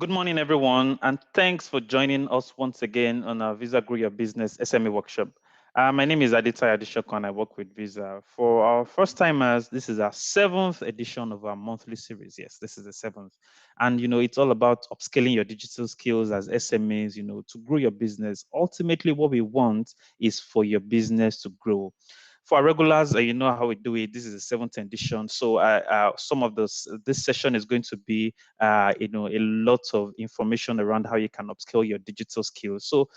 Good morning, everyone, and thanks for joining us once again on our Visa Grow Your Business SME workshop. My name is Aditya Adishoko, and I work with Visa. For our first timers, this is our seventh edition of our monthly series. Yes, this is the seventh. And, it's all about upscaling your digital skills as SMEs, to grow your business. Ultimately, what we want is for your business to grow. For our regulars, you know how we do it. This is the seventh edition. So some of this session is going to be a lot of information around how you can upscale your digital skills. So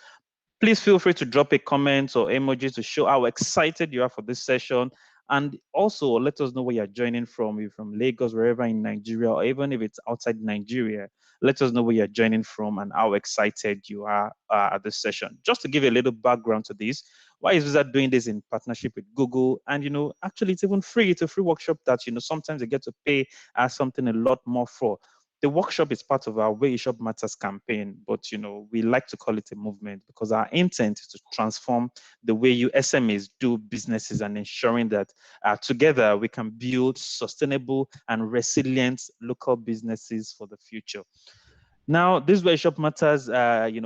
please feel free to drop a comment or emoji to show how excited you are for this session. And also let us know where you're joining from, if you're from Lagos, wherever in Nigeria, or even if it's outside Nigeria, let us know where you're joining from and how excited you are at this session. Just to give you a little background to this, why is Visa doing this in partnership with Google? And, actually it's even free. It's a free workshop that, sometimes you get to pay something a lot more for. The workshop is part of our Where You Shop Matters campaign, but we like to call it a movement because our intent is to transform the way you SMEs do businesses and ensuring that together we can build sustainable and resilient local businesses for the future. Now, this Where Shop Matters,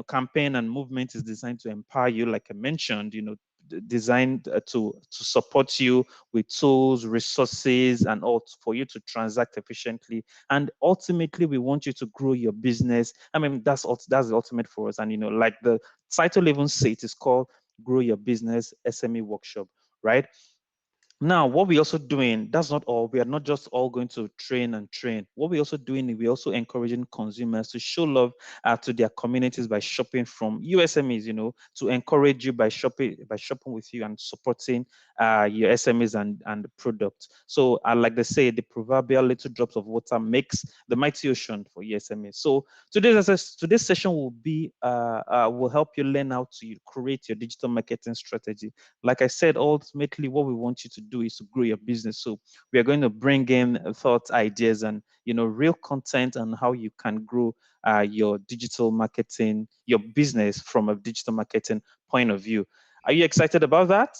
campaign and movement is designed to empower you, like I mentioned, designed to support you with tools, resources, and all for you to transact efficiently. And ultimately, we want you to grow your business. I mean, that's the ultimate for us. And like the title even says, it is called Grow Your Business SME Workshop, right? Now, what we're also doing, that's not all. We are not just all going to train and train. What we're also doing is we're also encouraging consumers to show love to their communities by shopping from USMEs, to encourage you by shopping with you and supporting your SMEs and the product. So, like they say, the proverbial little drops of water makes the mighty ocean for your SMEs. So today's session will help you learn how to create your digital marketing strategy. Like I said, ultimately, what we want you to do is to grow your business. So we are going to bring in thoughts, ideas, and real content on how you can grow your digital marketing, your business from a digital marketing point of view. Are you excited about that?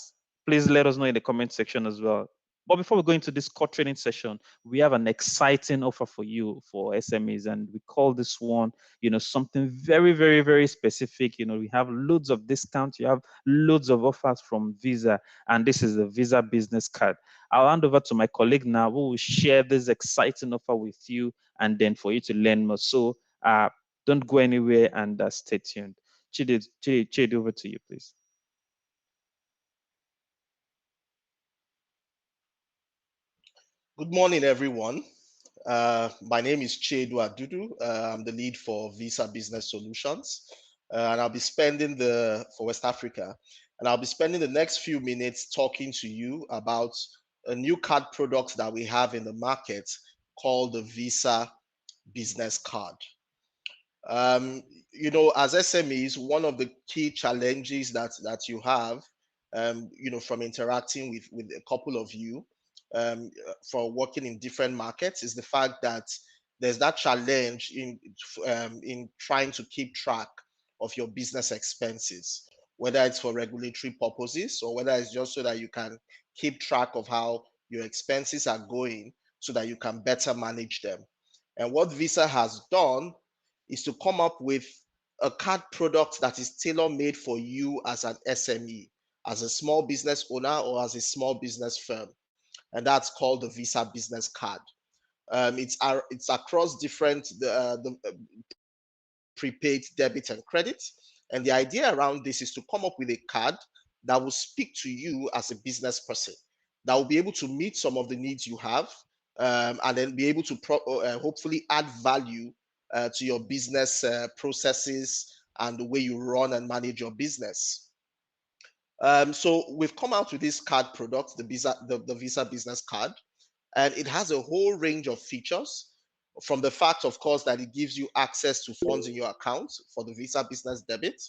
Please let us know in the comment section as well. But before we go into this core training session, we have an exciting offer for you for SMEs, and we call this one, something very, very, very specific. We have loads of discounts, you have loads of offers from Visa, and this is the Visa business card. I'll hand over to my colleague now who will share this exciting offer with you and then for you to learn more. So don't go anywhere and stay tuned. Chidi, over to you, please. Good morning, everyone. My name is Chedu Adudu. I'm the lead for Visa Business Solutions, and I'll be spending for West Africa, and I'll be spending the next few minutes talking to you about a new card product that we have in the market called the Visa Business Card. As SMEs, one of the key challenges that you have, from interacting with a couple of you, for working in different markets, is the fact that there's that challenge in trying to keep track of your business expenses, whether it's for regulatory purposes or whether it's just so that you can keep track of how your expenses are going so that you can better manage them. And what Visa has done is to come up with a card product that is tailor made for you as an SME, as a small business owner or as a small business firm. And that's called the Visa Business Card. It's across different the prepaid debit and credit. And the idea around this is to come up with a card that will speak to you as a business person, that will be able to meet some of the needs you have, and then be able to hopefully add value to your business processes and the way you run and manage your business. So we've come out with this card product, the Visa Business Card, and it has a whole range of features. From the fact, of course, that it gives you access to funds in your account for the Visa Business Debit,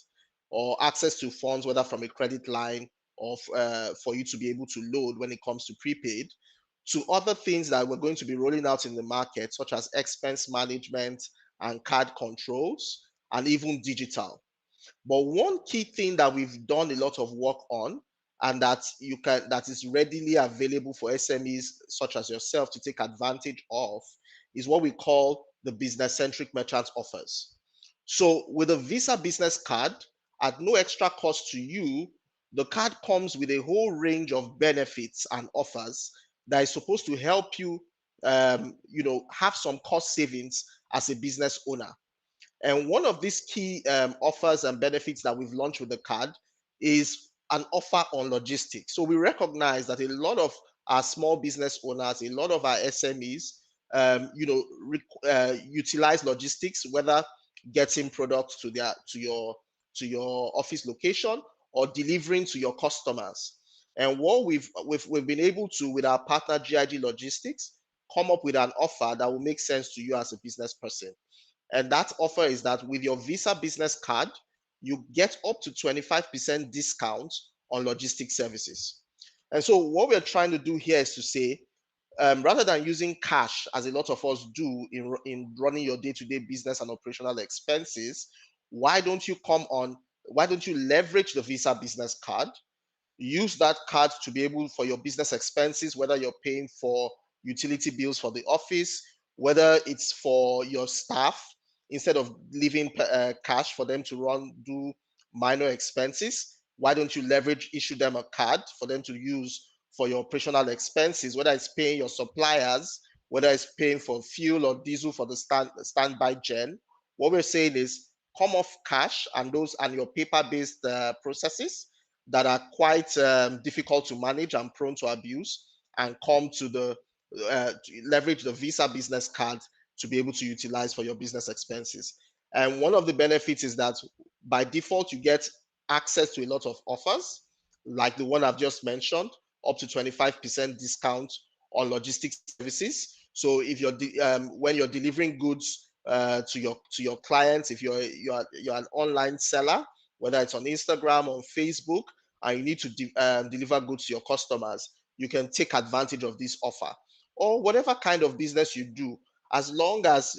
or access to funds, whether from a credit line or for you to be able to load when it comes to prepaid, to other things that we're going to be rolling out in the market, such as expense management and card controls, and even digital. But one key thing that we've done a lot of work on, and that is readily available for SMEs such as yourself to take advantage of, is what we call the business-centric merchant offers. So with a Visa business card, at no extra cost to you, the card comes with a whole range of benefits and offers that is supposed to help you, have some cost savings as a business owner. And one of these key offers and benefits that we've launched with the card is an offer on logistics. So we recognize that a lot of our small business owners, a lot of our SMEs, utilize logistics, whether getting products to your office location or delivering to your customers. And what we've been able to, with our partner GIG Logistics, come up with an offer that will make sense to you as a business person. And that offer is that with your Visa business card, you get up to 25% discount on logistics services. And so what we're trying to do here is to say, rather than using cash, as a lot of us do in running your day-to-day business and operational expenses, why don't you leverage the Visa business card, use that card to be able for your business expenses, whether you're paying for utility bills for the office, whether it's for your staff, instead of leaving cash for them to do minor expenses. Why don't you issue them a card for them to use for your operational expenses, whether it's paying your suppliers, whether it's paying for fuel or diesel for the standby gen. What we're saying is come off cash and your paper-based processes that are quite difficult to manage and prone to abuse, and come to leverage the Visa business card to be able to utilize for your business expenses. And one of the benefits is that by default, you get access to a lot of offers, like the one I've just mentioned, up to 25% discount on logistics services. So if when you're delivering goods to your clients, if you're an online seller, whether it's on Instagram or Facebook, and you need to deliver goods to your customers, you can take advantage of this offer. Or whatever kind of business you do, as long as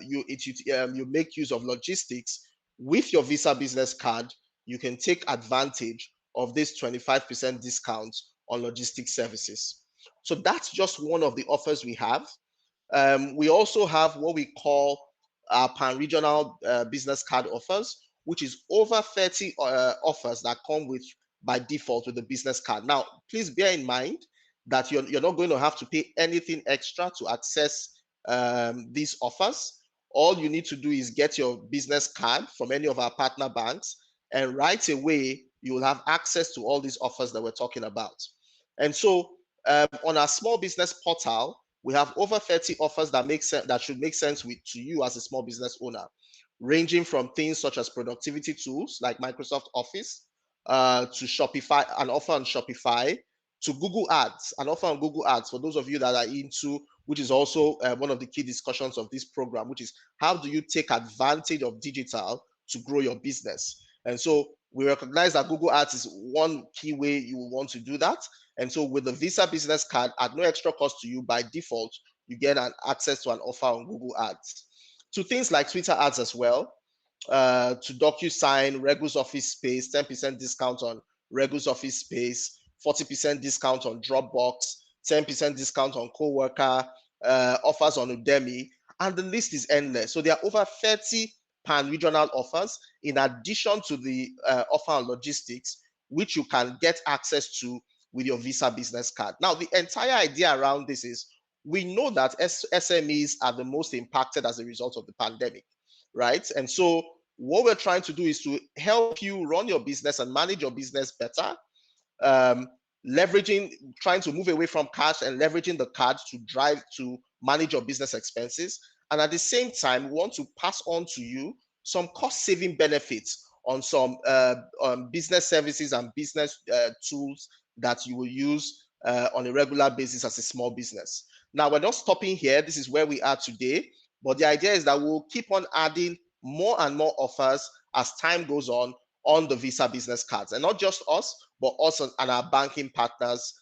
you make use of logistics with your Visa business card, you can take advantage of this 25% discount on logistics services. So that's just one of the offers we have. We also have what we call our pan-regional business card offers, which is over 30 offers that come by default with the business card. Now, please bear in mind that you're not going to have to pay anything extra to access these offers. All you need to do is get your business card from any of our partner banks, and right away, you will have access to all these offers that we're talking about. And so on our small business portal, we have over 30 offers that should make sense to you as a small business owner, ranging from things such as productivity tools like Microsoft Office, to Shopify, an offer on Shopify, to Google Ads, an offer on Google Ads for those of you that are into, which is also one of the key discussions of this program, which is how do you take advantage of digital to grow your business. And so we recognize that Google Ads is one key way you will want to do that. And so with the Visa business card, at no extra cost to you, by default, you get access to an offer on Google Ads. To things like Twitter ads as well, to DocuSign, Regus Office Space, 10% discount on Regus Office Space, 40% discount on Dropbox, 10% discount on Coworker, offers on Udemy, and the list is endless. So there are over 30 pan-regional offers in addition to the offer on logistics, which you can get access to with your Visa business card. Now, the entire idea around this is we know that SMEs are the most impacted as a result of the pandemic, right? And so what we're trying to do is to help you run your business and manage your business better, trying to move away from cash and leveraging the card to manage your business expenses. And at the same time, we want to pass on to you some cost-saving benefits on some business services and business tools that you will use on a regular basis as a small business. Now, we're not stopping here. This is where we are today. But the idea is that we'll keep on adding more and more offers as time goes on the Visa business cards. And not just us, but us and our banking partners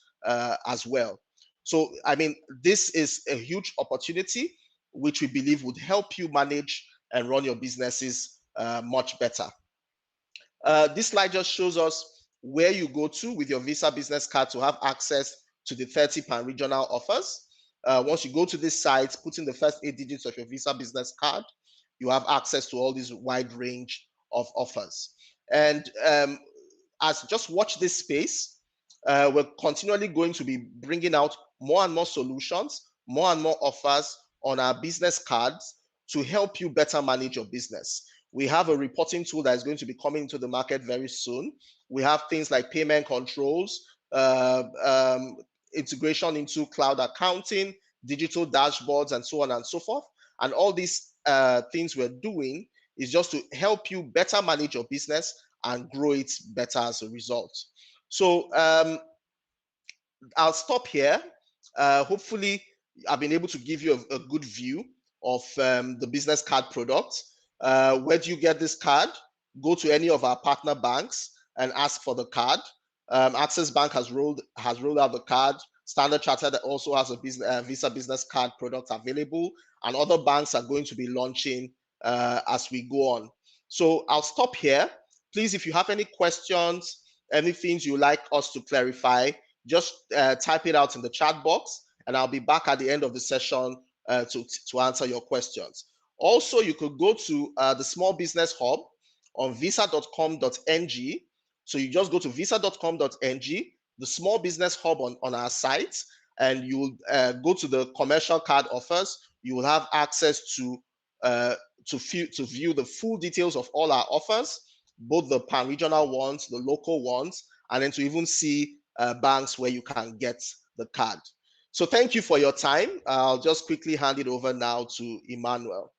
as well. So, I mean, this is a huge opportunity, which we believe would help you manage and run your businesses much better. This slide just shows us where you go to with your Visa business card to have access to the 30 pan-regional offers. Once you go to this site, put in the first 8 digits of your Visa business card, you have access to all this wide range of offers. And as just watch this space, we're continually going to be bringing out more and more solutions, more and more offers on our business cards to help you better manage your business. We have a reporting tool that is going to be coming to the market very soon. We have things like payment controls, integration into cloud accounting, digital dashboards, and so on and so forth. And all these things we're doing is just to help you better manage your business and grow it better as a result. So I'll stop here. Hopefully, I've been able to give you a good view of the business card product. Where do you get this card? Go to any of our partner banks and ask for the card. Access Bank has rolled out the card. Standard Chartered also has a Visa business card product available, and other banks are going to be launching as we go on. So I'll stop here. Please, if you have any questions, any things you'd like us to clarify, just type it out in the chat box, and I'll be back at the end of the session to answer your questions. Also, you could go to the Small Business Hub on visa.com.ng. So you just go to visa.com.ng, the Small Business Hub on our site, and you will go to the commercial card offers. You will have access to view the full details of all our offers, both the pan-regional ones, the local ones, and then to even see banks where you can get the card. So thank you for your time. I'll just quickly hand it over now to Emmanuel.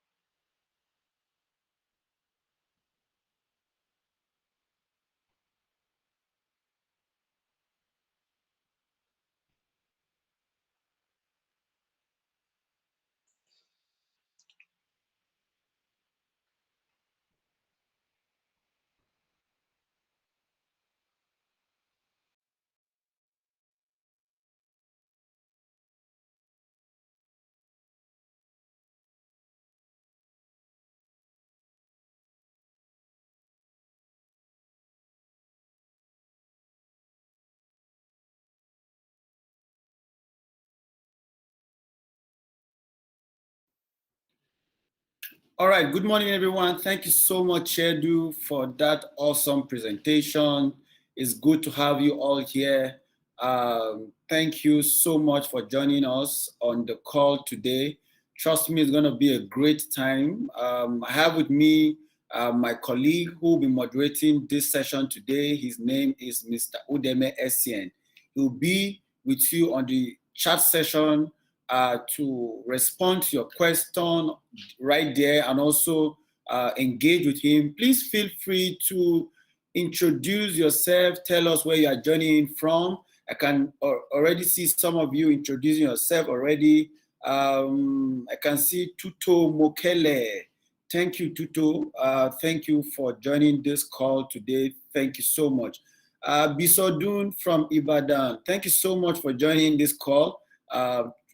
All right, good morning, everyone. Thank you so much, Shedu, for that awesome presentation. It's good to have you all here. Thank you so much for joining us on the call today. Trust me, it's going to be a great time. I have with me my colleague who will be moderating this session today. His name is Mr. Udeme Essien. He'll be with you on the chat session to respond to your question right there and also engage with him. Please feel free to introduce yourself, tell us where you are joining from. I can already see some of you introducing yourself already. I can see Tuto Mokele. Thank you, Tuto. Thank you for joining this call today. Thank you so much. Bisodun from Ibadan. Thank you so much for joining this call.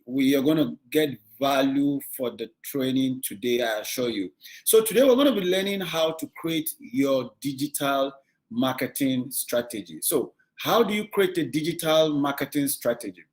We are going to get value for the training today, I assure you. So today we're going to be learning how to create your digital marketing strategy. So how do you create a digital marketing strategy?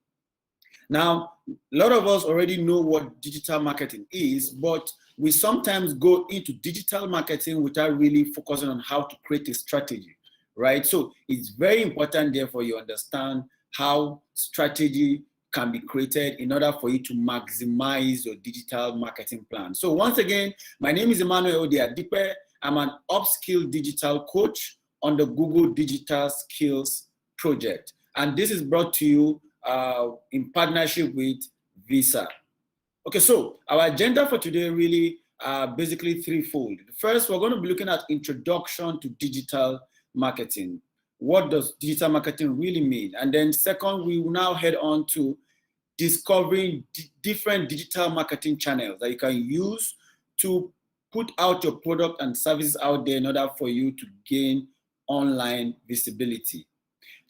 Now, a lot of us already know what digital marketing is, but we sometimes go into digital marketing without really focusing on how to create a strategy, right? So it's very important, therefore, you understand how strategy can be created in order for you to maximize your digital marketing plan. So once again, my name is Emmanuel Odiadipe. I'm an upskill digital coach on the Google Digital Skills Project. And this is brought to you in partnership with Visa. Okay, so our agenda for today really basically threefold. First, we're going to be looking at introduction to digital marketing. What does digital marketing really mean? And then second, we will now head on to discovering different digital marketing channels that you can use to put out your product and services out there in order for you to gain online visibility.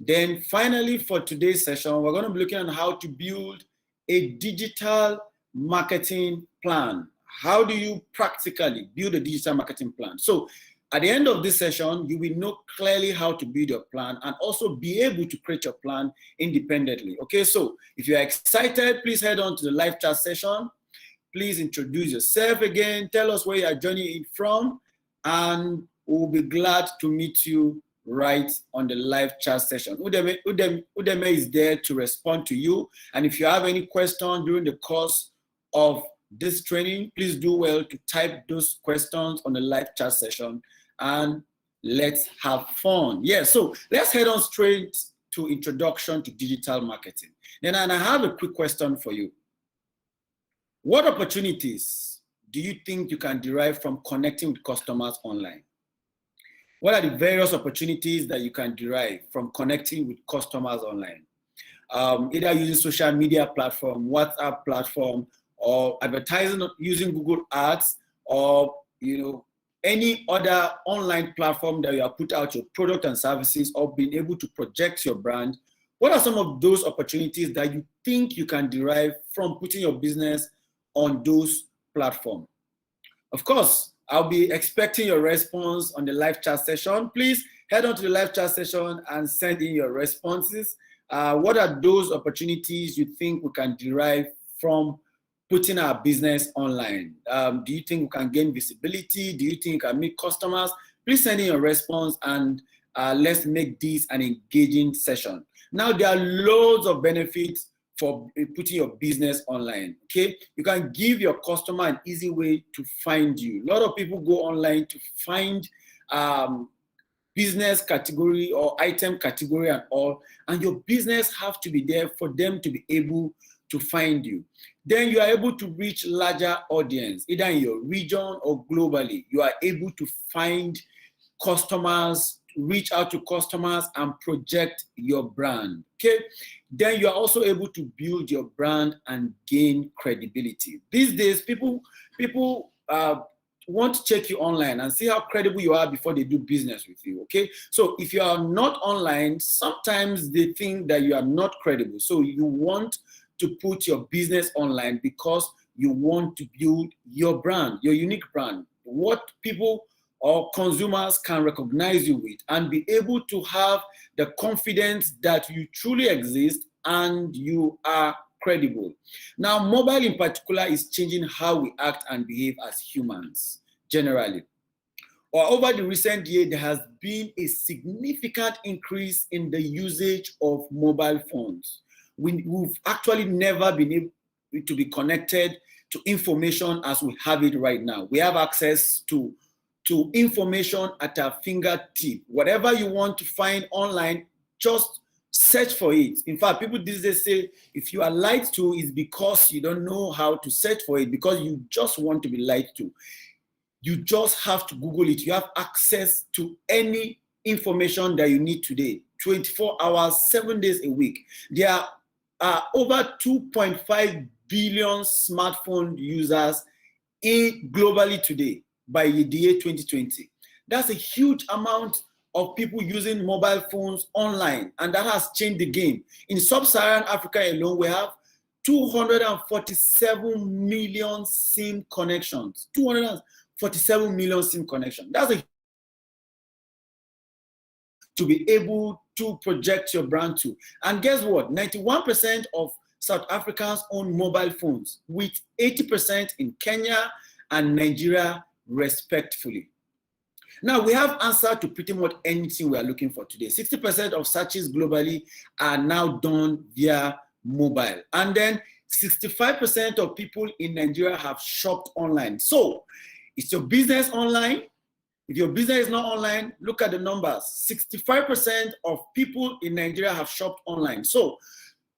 Then finally, for today's session, we're going to be looking at how to build a digital marketing plan. How do you practically build a digital marketing plan? So At the end of this session, you will know clearly how to build your plan and also be able to create your plan independently. Okay, so if you're excited, please head on to the live chat session. Please introduce yourself again. Tell us where you are joining in from, and we'll be glad to meet you right on the live chat session. Udeme is there to respond to you. And if you have any questions during the course of this training, please do well to type those questions on the live chat session, and let's have fun. Yeah, so let's head on straight to introduction to digital marketing. Then I have a quick question for you. What opportunities do you think you can derive from connecting with customers online? What are the various opportunities that you can derive from connecting with customers online? Either using social media platform, WhatsApp platform, or advertising using Google Ads, or any other online platform that you have put out your product and services, or being able to project your brand. What are some of those opportunities that you think you can derive from putting your business on those platforms? Of course, I'll be expecting your response on the live chat session. Please head on to the live chat session and send in your responses. What are those opportunities you think we can derive from putting our business online? Do you think we can gain visibility? Do you think we can meet customers? Please send in your response, and let's make this an engaging session. Now, there are loads of benefits for putting your business online, okay? You can give your customer an easy way to find you. A lot of people go online to find business category or item category and all, and your business have to be there for them to be able to find you. Then you are able to reach larger audience, either in your region or globally. You are able to find customers, reach out to customers, and project your brand, okay? Then you are also able to build your brand and gain credibility. These days, people want to check you online and see how credible you are before they do business with you, okay? So if you are not online, sometimes they think that you are not credible. So you want to put your business online because you want to build your brand, your unique brand, what people or consumers can recognize you with, and be able to have the confidence that you truly exist and you are credible. Now, mobile in particular is changing how we act and behave as humans, generally. Or over the recent year, there has been a significant increase in the usage of mobile phones. We've actually never been able to be connected to information as we have it right now. We have access to information at our fingertip. Whatever you want to find online, just search for it. In fact, people these days say if you are lied to, it's because you don't know how to search for it, because you just want to be lied to. You just have to Google it. You have access to any information that you need today, 24 hours, 7 days a week. There are over 2.5 billion smartphone users globally today by the year 2020. That's a huge amount of people using mobile phones online, and that has changed the game. In sub-Saharan Africa alone, we have 247 million SIM connections. 247 million SIM connections. That's a to be able to project your brand to. And guess what? 91% of South Africans own mobile phones, with 80% in Kenya and Nigeria, respectively. Now, we have answer to pretty much anything we are looking for today. 60% of searches globally are now done via mobile. And then 65% of people in Nigeria have shopped online. So, is your business online? If your business is not online, look at the numbers. 65% of people in Nigeria have shopped online. So,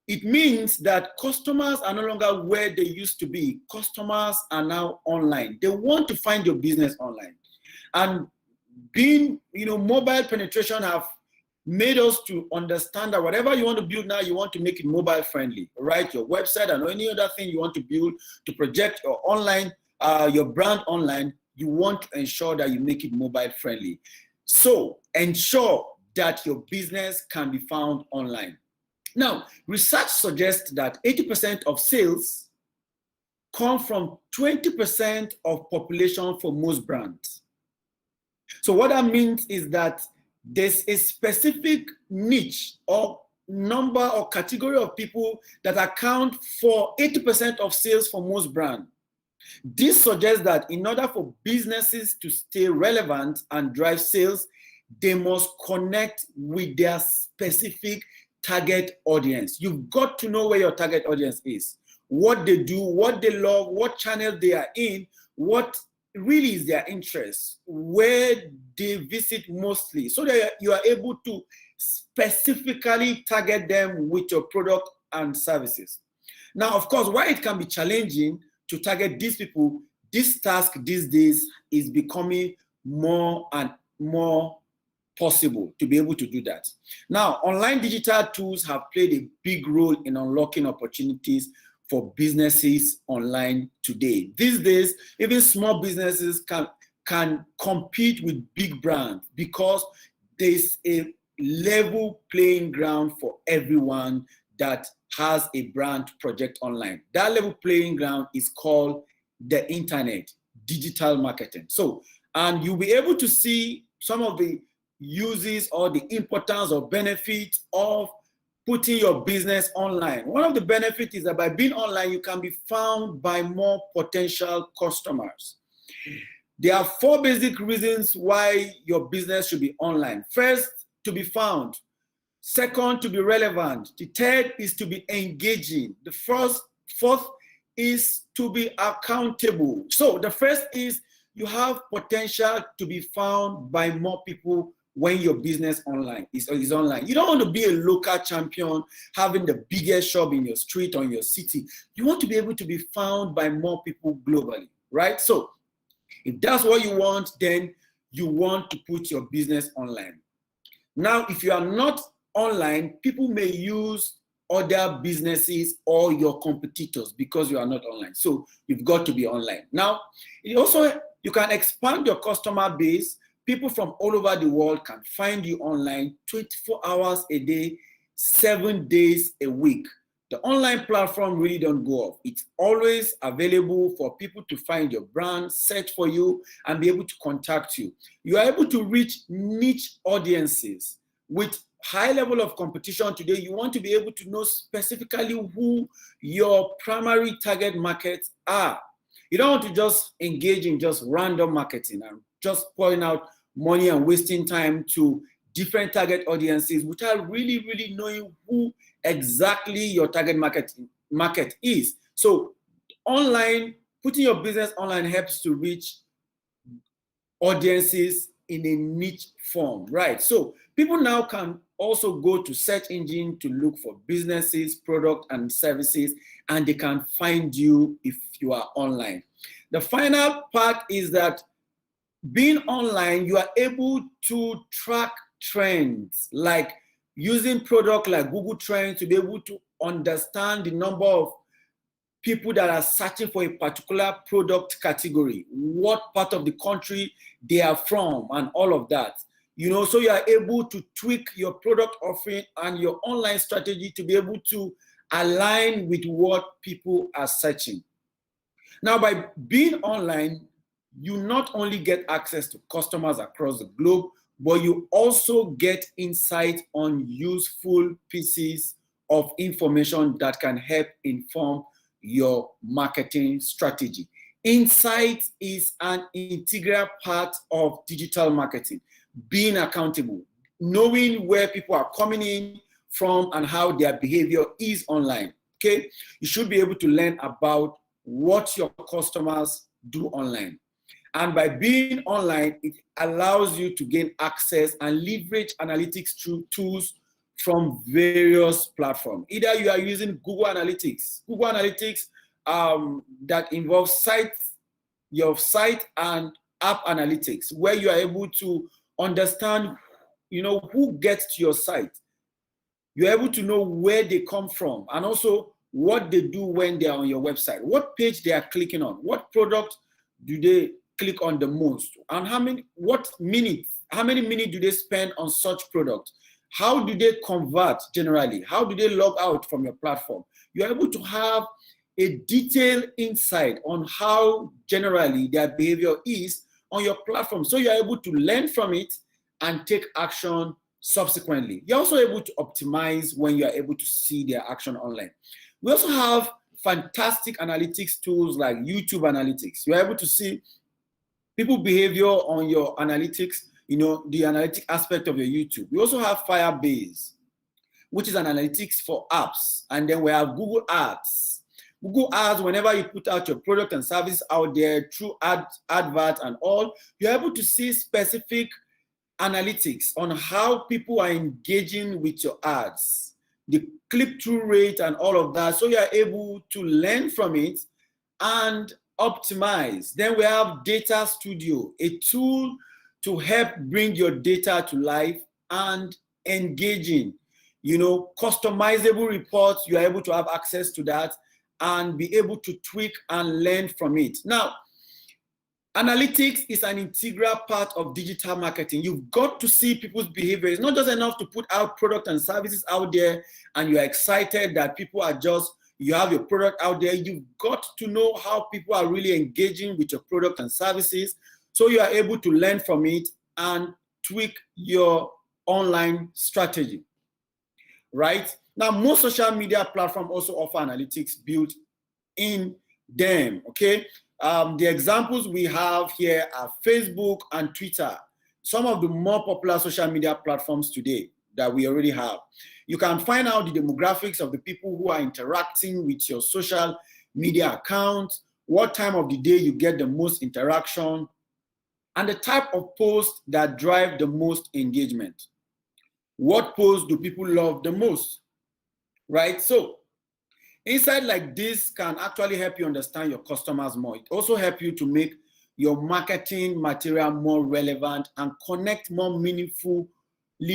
it means that customers are no longer where they used to be. Customers are now online. They want to find your business online. And being, mobile penetration have made us to understand that whatever you want to build now, you want to make it mobile friendly, right? Your website and any other thing you want to build to project your online, your brand online, you want to ensure that you make it mobile friendly. So ensure that your business can be found online. Now, research suggests that 80% of sales come from 20% of population for most brands. So what that means is that there's a specific niche or number or category of people that account for 80% of sales for most brands. This suggests that in order for businesses to stay relevant and drive sales, they must connect with their specific target audience. You've got to know where your target audience is, what they do, what they love, what channel they are in, what really is their interest, where they visit mostly, so that you are able to specifically target them with your product and services. Now, of course, while it can be challenging to target these people, this task these days is becoming more and more possible to be able to do that. Now, online digital tools have played a big role in unlocking opportunities for businesses online today. These days, even small businesses can compete with big brands because there's a level playing ground for everyone that has a brand project online. That level playing ground is called the internet, digital marketing. So, and you'll be able to see some of the uses or the importance or benefits of putting your business online. One of the benefits is that by being online, you can be found by more potential customers. There are 4 basic reasons why your business should be online. First, to be found. Second, to be relevant. The third is to be engaging. The fourth is to be accountable. So the first is you have potential to be found by more people when your business online is online. You don't want to be a local champion having the biggest shop in your street or in your city. You want to be able to be found by more people globally, right? So if that's what you want, then you want to put your business online. Now, if you are not online, people may use other businesses or your competitors because you are not online. So you've got to be online. Now, you can expand your customer base. People from all over the world can find you online 24 hours a day, 7 days a week. The online platform really don't go off. It's always available for people to find your brand, search for you, and be able to contact you. You are able to reach niche audiences. With high level of competition today, you want to be able to know specifically who your primary target markets are. You don't want to just engage in just random marketing and just pouring out money and wasting time to different target audiences without really knowing who exactly your target market is. So online, putting your business online helps to reach audiences in a niche form, right? So people now can also go to search engine to look for businesses, product, and services, and they can find you if you are online. The final part is that being online, you are able to track trends, like using product like Google Trends to be able to understand the number of people that are searching for a particular product category, what part of the country they are from, and all of that. So you are able to tweak your product offering and your online strategy to be able to align with what people are searching. Now, by being online, you not only get access to customers across the globe, but you also get insight on useful pieces of information that can help inform your marketing strategy. Insight is an integral part of digital marketing. Being accountable, knowing where people are coming in from and how their behavior is online. Okay, you should be able to learn about what your customers do online. And by being online, it allows you to gain access and leverage analytics through tools from various platforms. Either you are using Google Analytics that involves your site and app analytics, where you are able to understand, who gets to your site. You're able to know where they come from and also what they do when they are on your website, what page they are clicking on, what product do they click on the most, and how many minutes do they spend on such product? How do they convert generally? How do they log out from your platform? You're able to have a detailed insight on how generally their behavior is on your platform. So you're able to learn from it and take action subsequently. You're also able to optimize when you're able to see their action online. We also have fantastic analytics tools like YouTube Analytics. You're able to see people behavior on your analytics, the analytic aspect of your YouTube. We also have Firebase, which is an analytics for apps. And then we have Google Ads. Google Ads, whenever you put out your product and service out there through adverts and all, you're able to see specific analytics on how people are engaging with your ads, the click-through rate and all of that. So you're able to learn from it and optimize. Then we have Data Studio, a tool to help bring your data to life and engaging. Customizable reports, you're able to have access to that and be able to tweak and learn from it. Now, analytics is an integral part of digital marketing. You've got to see people's behavior. It's not just enough to put out product and services out there and you're excited that people are you have your product out there. You've got to know how people are really engaging with your product and services so you are able to learn from it and tweak your online strategy, right? Now, most social media platforms also offer analytics built in them, okay? The examples we have here are Facebook and Twitter, some of the more popular social media platforms today that we already have. You can find out the demographics of the people who are interacting with your social media account, what time of the day you get the most interaction, and the type of posts that drive the most engagement. What posts do people love the most, right? So insight like this can actually help you understand your customers more. It also helps you to make your marketing material more relevant and connect more meaningfully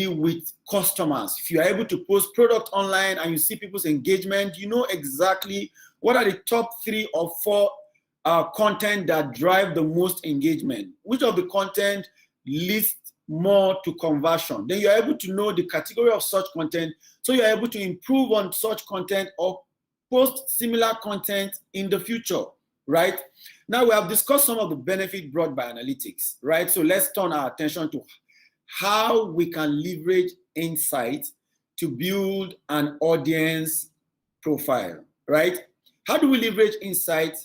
with customers. If you are able to post product online and you see people's engagement, you know exactly what are the top 3 or 4 content that drive the most engagement. Which of the content leads more to conversion? Then you're able to know the category of such content, so you're able to improve on such content or post similar content in the future, right? Now we have discussed some of the benefits brought by analytics, right? So let's turn our attention to how we can leverage insight to build an audience profile, right? How do we leverage insight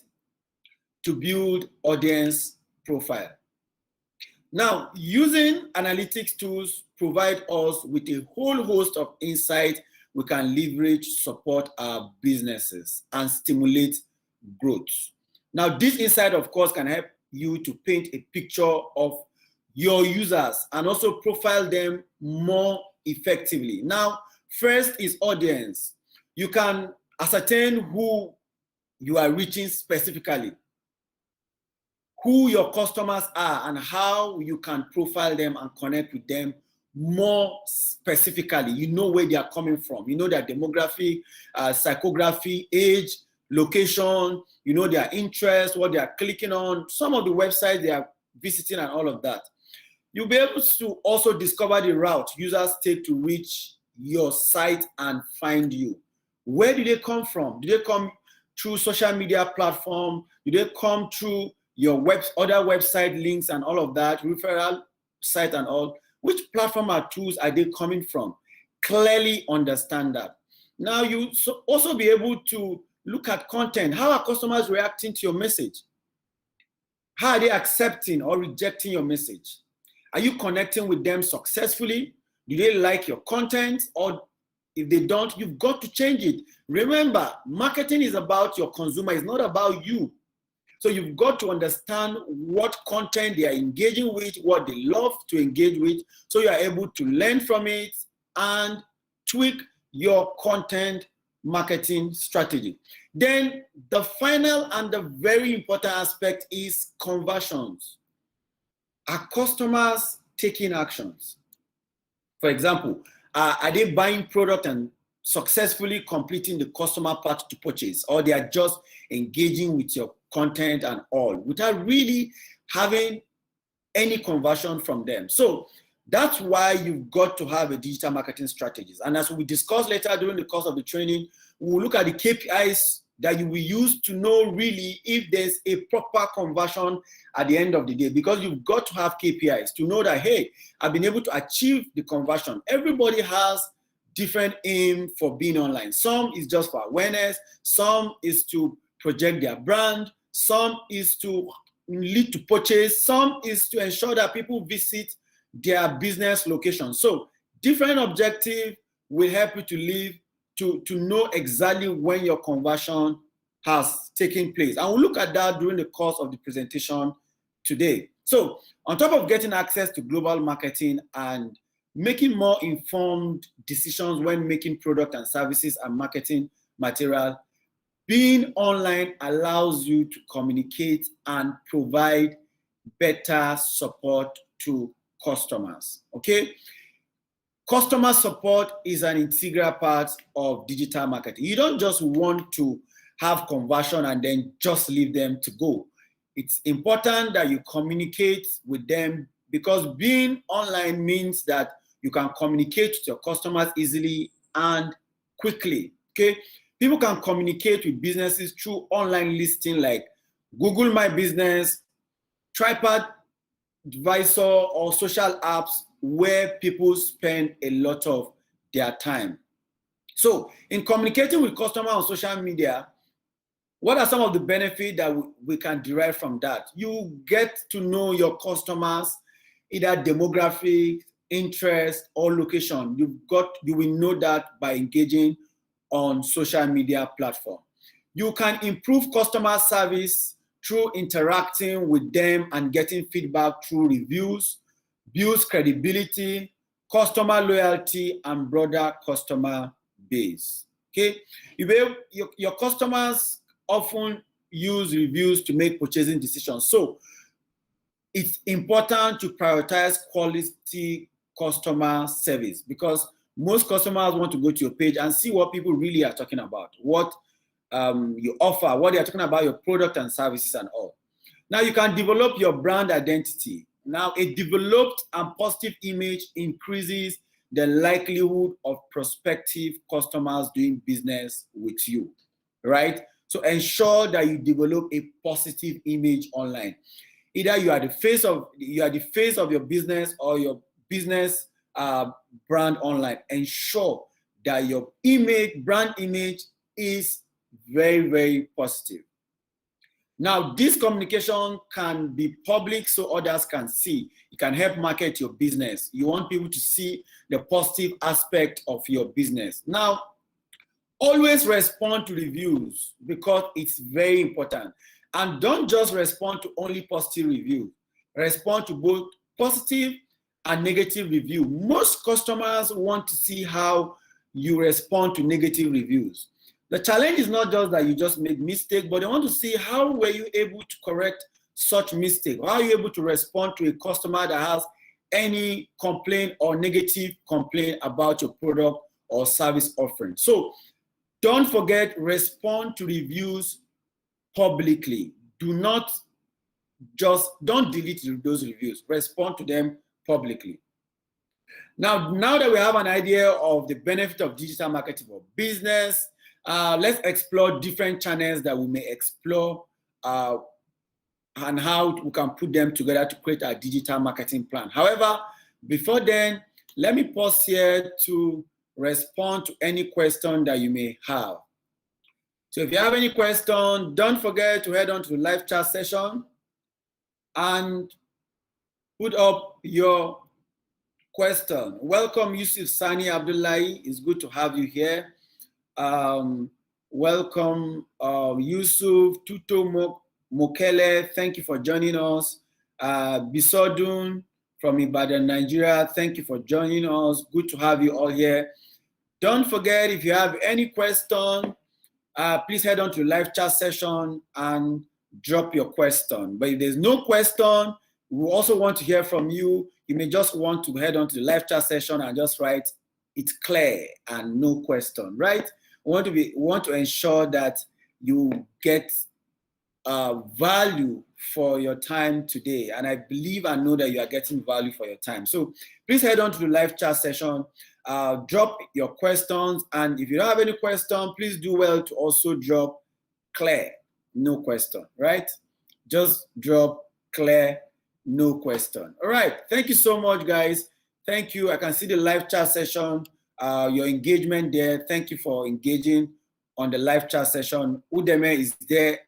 to build audience profile? Now, using analytics tools provide us with a whole host of insight we can leverage, support our businesses, and stimulate growth. Now, this insight, of course, can help you to paint a picture of your users and also profile them more effectively. Now, first is audience. You can ascertain who you are reaching specifically, who your customers are, and how you can profile them and connect with them more specifically. You know where they are coming from. You know their demographic, psychography, age, location, you know their interests, what they are clicking on, some of the websites they are visiting and all of that. You'll be able to also discover the route users take to reach your site and find you. Where do they come from? Do they come through social media platform? Do they come through your other website links and all of that, referral site and all? Which platform or tools are they coming from? Clearly understand that. Now you also be able to look at content. How are customers reacting to your message? How are they accepting or rejecting your message? Are you connecting with them successfully? Do they like your content? Or if they don't, you've got to change it. Remember, marketing is about your consumer, it's not about you. So you've got to understand what content they are engaging with, what they love to engage with, so you are able to learn from it and tweak your content marketing strategy. Then the final and the very important aspect is conversions. Are customers taking actions? For example, are they buying product and successfully completing the customer path to purchase, or they are just engaging with your content and all without really having any conversion from them? So that's why you've got to have a digital marketing strategies. And as we discuss later during the course of the training, we'll look at the KPIs that you will use to know really if there's a proper conversion at the end of the day, because you've got to have KPIs to know that, hey, I've been able to achieve the conversion. Everybody has different aim for being online. Some is just for awareness, some is to project their brand, some is to lead to purchase, some is to ensure that people visit their business location. So different objective will help you to live to know exactly when your conversion has taken place. And we'll look at that during the course of the presentation today. So on top of getting access to global marketing and making more informed decisions when making product and services and marketing material, being online allows you to communicate and provide better support to customers, okay? Customer support is an integral part of digital marketing. You don't just want to have conversion and then just leave them to go. It's important that you communicate with them, because being online means that you can communicate with your customers easily and quickly, okay? People can communicate with businesses through online listing like Google My Business, Tripad Advisor, or social apps where people spend a lot of their time. So in communicating with customers on social media, what are some of the benefits that we can derive from that? You get to know your customers, either demographic, interest, or location. You will know that by engaging on social media platform. You can improve customer service through interacting with them and getting feedback through reviews, builds credibility, customer loyalty, and broader customer base. Okay, your customers often use reviews to make purchasing decisions. So it's important to prioritize quality customer service, because most customers want to go to your page and see what people really are talking about, what you offer, what they are talking about, your product and services and all. Now you can develop your brand identity. Now a developed and positive image increases the likelihood of prospective customers doing business with you, right? So ensure that you develop a positive image online. Either you are the face of your business or your business brand online. Ensure that your brand image is very, very positive. Now, this communication can be public so others can see. It can help market your business. You want people to see the positive aspect of your business. Now, always respond to reviews, because it's very important. And don't just respond to only positive reviews. Respond to both positive and negative review. Most customers want to see how you respond to negative reviews. The challenge is not just that you just made mistake, but they want to see how were you able to correct such mistake. How are you able to respond to a customer that has any complaint or negative complaint about your product or service offering. So don't forget, respond to reviews publicly. Don't delete those reviews. Respond to them publicly. Now that we have an idea of the benefit of digital marketing for business, let's explore different channels that we may explore and how we can put them together to create a digital marketing plan. However, before then, let me pause here to respond to any question that you may have. So if you have any question, don't forget to head on to the live chat session and put up your question. Welcome, Yusuf Sani Abdullahi. It's good to have you here. Welcome, Yusuf Tuto Mokele. Thank you for joining us. Bisodun from Ibadan, Nigeria. Thank you for joining us. Good to have you all here. Don't forget, if you have any question, please head on to the live chat session and drop your question. But if there's no question, we also want to hear from you. You may just want to head on to the live chat session and just write, "It's clear," and no question, right? We want to ensure that you get value for your time today. And I believe and know that you are getting value for your time. So please head on to the live chat session, drop your questions. And if you don't have any question, please do well to also drop clear, no question, right? Just drop clear, no question. All right, thank you so much, guys. Thank you. I can see the live chat session, your engagement there. Thank you for engaging on the live chat session. Udeme is there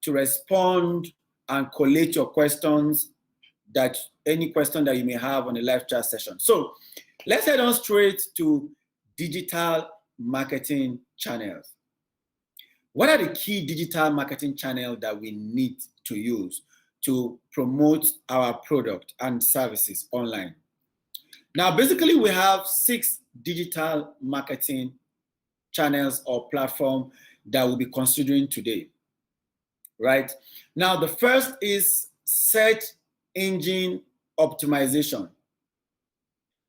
to respond and collate your questions, that any question that you may have on the live chat session. So let's head on straight to digital marketing channels. What are the key digital marketing channels that we need to use to promote our product and services online? Now, basically, we have 6 digital marketing channels or platforms that we'll be considering today, right? Now, the first is search engine optimization.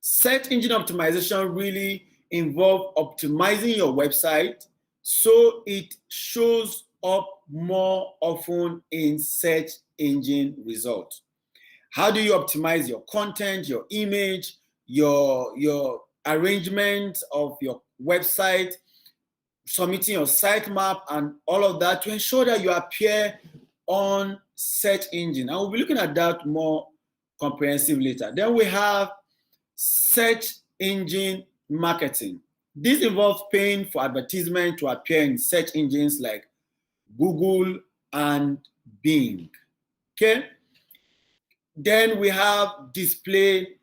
Search engine optimization really involves optimizing your website so it shows up more often in search engine results. How do you optimize your content, your image, your arrangement of your website, submitting your sitemap and all of that to ensure that you appear on search engine? And we'll be looking at that more comprehensively later. Then we have search engine marketing. This involves paying for advertisement to appear in search engines like Google and Bing. Okay. Then we have display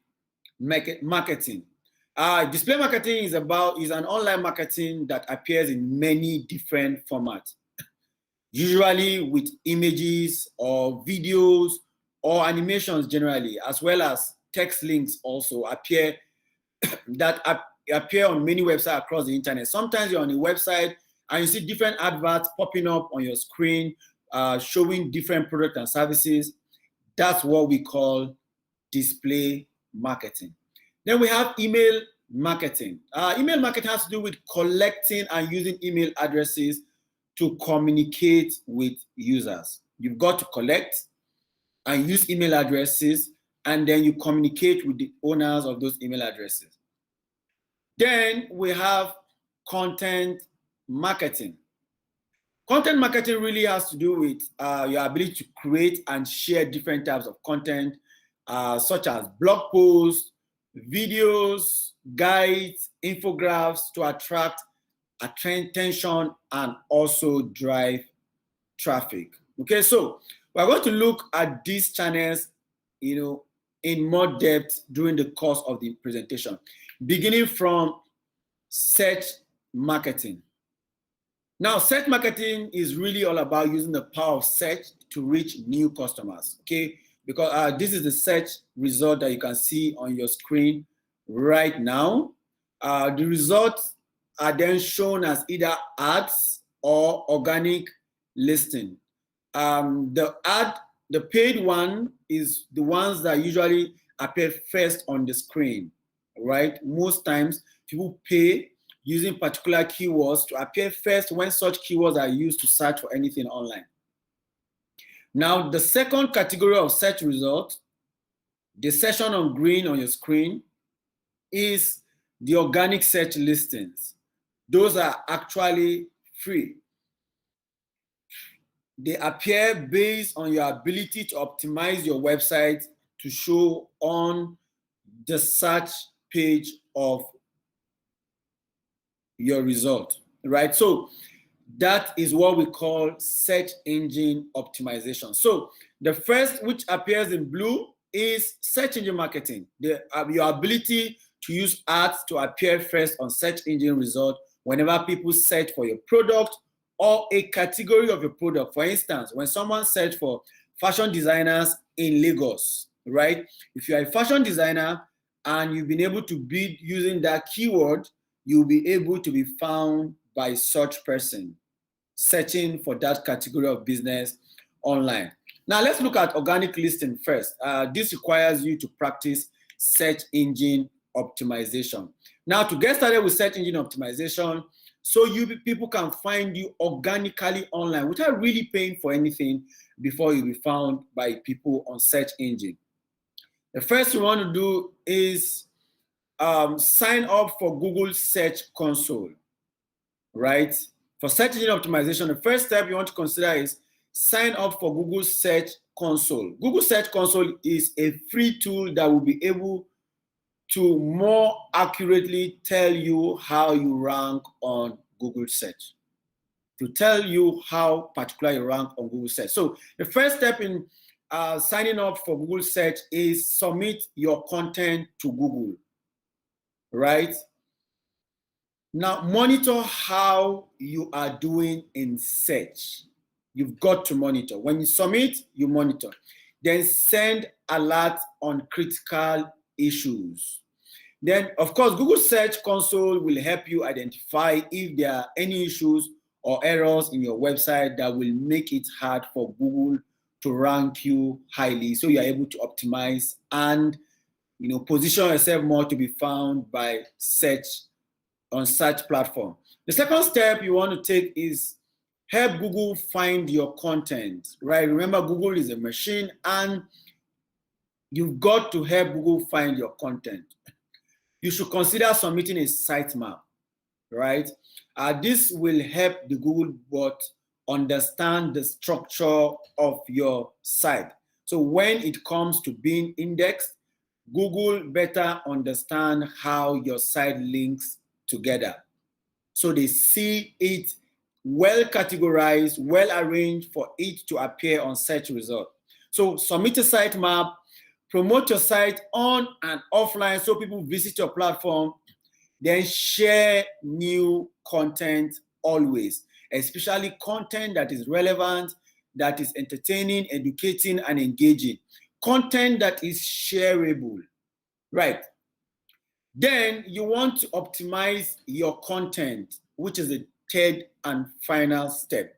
marketing. Display marketing is an online marketing that appears in many different formats, usually with images or videos or animations generally, as well as text links also appear appear on many websites across the internet. Sometimes you're on a website and you see different adverts popping up on your screen, showing different products and services. That's what we call display marketing. Then we have email marketing. Email marketing has to do with collecting and using email addresses to communicate with users. You've got to collect and use email addresses, and then you communicate with the owners of those email addresses. Then we have content marketing. Content marketing really has to do with your ability to create and share different types of content, such as blog posts, videos, guides, infographics to attract attention and also drive traffic. Okay, so we're going to look at these channels, in more depth during the course of the presentation, beginning from search marketing. Now, search marketing is really all about using the power of search to reach new customers, okay? Because this is the search result that you can see on your screen right now. The results are then shown as either ads or organic listing. The paid one is the ones that usually appear first on the screen, right? Most times people pay using particular keywords to appear first when such keywords are used to search for anything online. Now, the second category of search result, the section on green on your screen, is the organic search listings. Those are actually free. They appear based on your ability to optimize your website to show on the search page of your result, right? So that is what we call search engine optimization. So the first, which appears in blue, is search engine marketing. Your ability to use ads to appear first on search engine result whenever people search for your product or a category of your product. For instance, when someone searches for fashion designers in Lagos, right? If you're a fashion designer and you've been able to bid using that keyword, you'll be able to be found by such person searching for that category of business online. Now let's look at organic listing first. This requires you to practice search engine optimization. Now, to get started with search engine optimization, so people can find you organically online without really paying for anything before you be found by people on search engine. The first you want to do is sign up for Google Search Console, right? For search engine optimization, the first step you want to consider is sign up for Google Search Console. Google Search Console is a free tool that will be able to more accurately tell you how you rank on Google Search, to tell you how particular you rank on Google Search. So the first step in signing up for Google Search is submit your content to Google, right? Now, monitor how you are doing in search. You've got to monitor. When you submit, you monitor. Then send alerts on critical issues. Then, of course, Google Search Console will help you identify if there are any issues or errors in your website that will make it hard for Google to rank you highly, so you are able to optimize and position yourself more to be found by search on search platform. The second step you want to take is help Google find your content, right? Remember, Google is a machine and you've got to help Google find your content. You should consider submitting a sitemap, right? This will help the Google bot understand the structure of your site. So when it comes to being indexed, Google better understand how your site links together. So they see it well categorized, well arranged for it to appear on search result. So submit a sitemap, promote your site on and offline so people visit your platform, then share new content always, especially content that is relevant, that is entertaining, educating, and engaging. Content that is shareable, right? Then you want to optimize your content, which is the third and final step.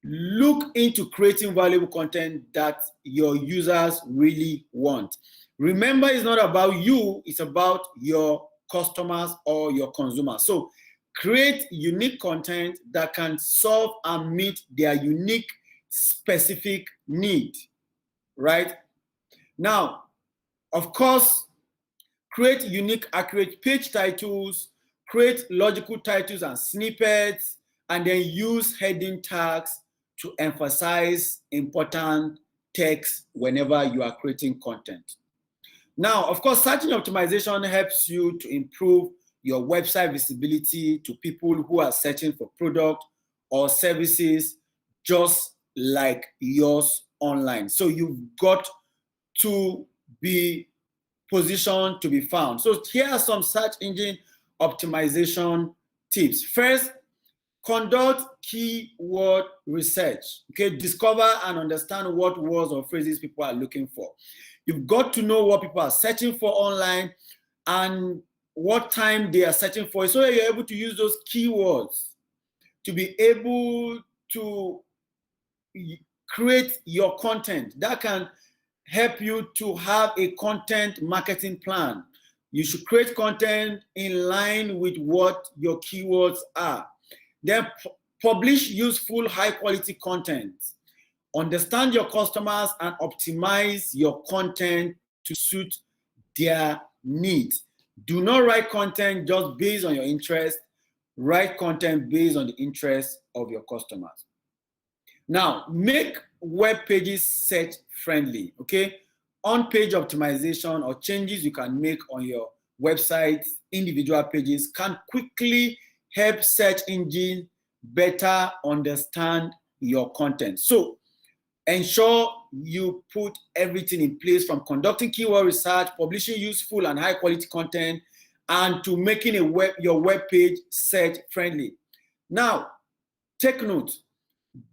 Look into creating valuable content that your users really want. Remember, it's not about you, it's about your customers or your consumers. So create unique content that can solve and meet their unique, specific need, right? Now, of course, create unique, accurate page titles, create logical titles and snippets, and then use heading tags to emphasize important text whenever you are creating content. Now, of course, search engine optimization helps you to improve your website visibility to people who are searching for product or services just like yours online. So you've got to be positioned to be found. So here are some search engine optimization tips. First, conduct keyword research. Okay, discover and understand what words or phrases people are looking for. You've got to know what people are searching for online and what time they are searching for, so that you're able to use those keywords to be able to create your content that can help you to have a content marketing plan. You should create content in line with what your keywords are. Then publish useful, high quality content. Understand your customers and optimize your content to suit their needs. Do not write content just based on your interest. Write content based on the interest of your customers. Now, make web pages search friendly, okay? On-page optimization or changes you can make on your website's individual pages can quickly help search engine better understand your content. So ensure you put everything in place, from conducting keyword research, publishing useful and high quality content, and to making your web page search friendly. Now, take note.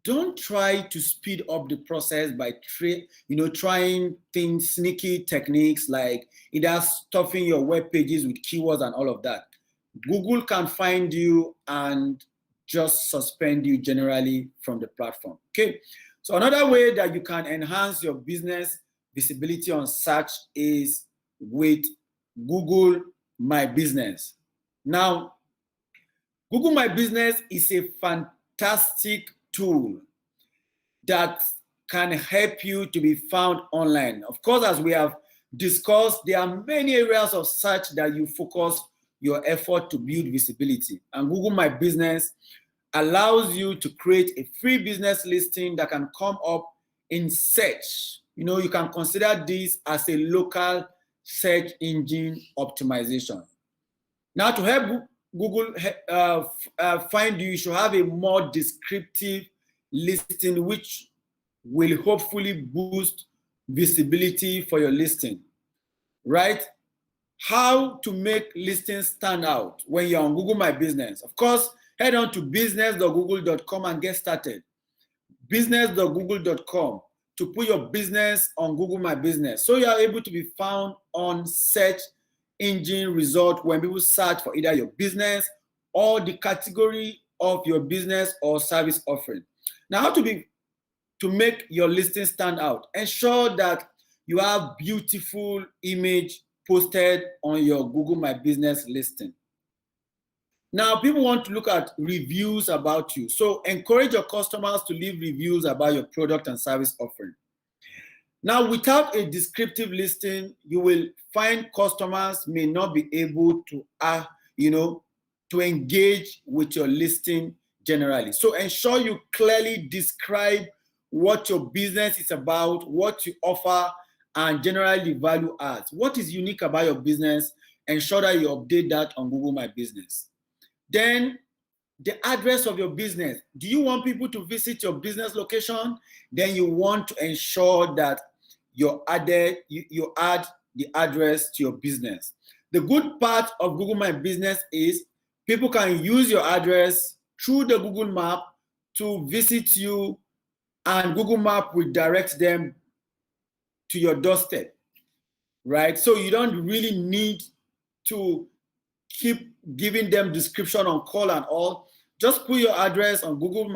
Don't try to speed up the process by trying things, sneaky techniques like either stuffing your web pages with keywords and all of that. Google can find you and just suspend you generally from the platform. Okay. So another way that you can enhance your business visibility on search is with Google My Business. Now, Google My Business is a fantastic tool that can help you to be found online. Of course, as we have discussed, there are many areas of search that you focus your effort to build visibility. And Google My Business allows you to create a free business listing that can come up in search. You can consider this as a local search engine optimization. Now, to help Google find you, you should have a more descriptive listing, which will hopefully boost visibility for your listing, right? How to make listings stand out when you're on Google My Business. Of course, head on to business.google.com and get started. Business.google.com to put your business on Google My Business, so you are able to be found on search engine result when people search for either your business or the category of your business or service offering. Now, how to make your listing stand out? Ensure that you have beautiful image posted on your Google My Business listing. Now, people want to look at reviews about you. So encourage your customers to leave reviews about your product and service offering. Now, without a descriptive listing, you will find customers may not be able to, to engage with your listing generally. So ensure you clearly describe what your business is about, what you offer, and generally value adds. What is unique about your business? Ensure that you update that on Google My Business. Then the address of your business. Do you want people to visit your business location? Then you want to ensure that you add the address to your business. The good part of Google My Business is people can use your address through the Google Map to visit you, and Google Map will direct them to your doorstep, right? So you don't really need to keep giving them description on call and all. Just put your address on Google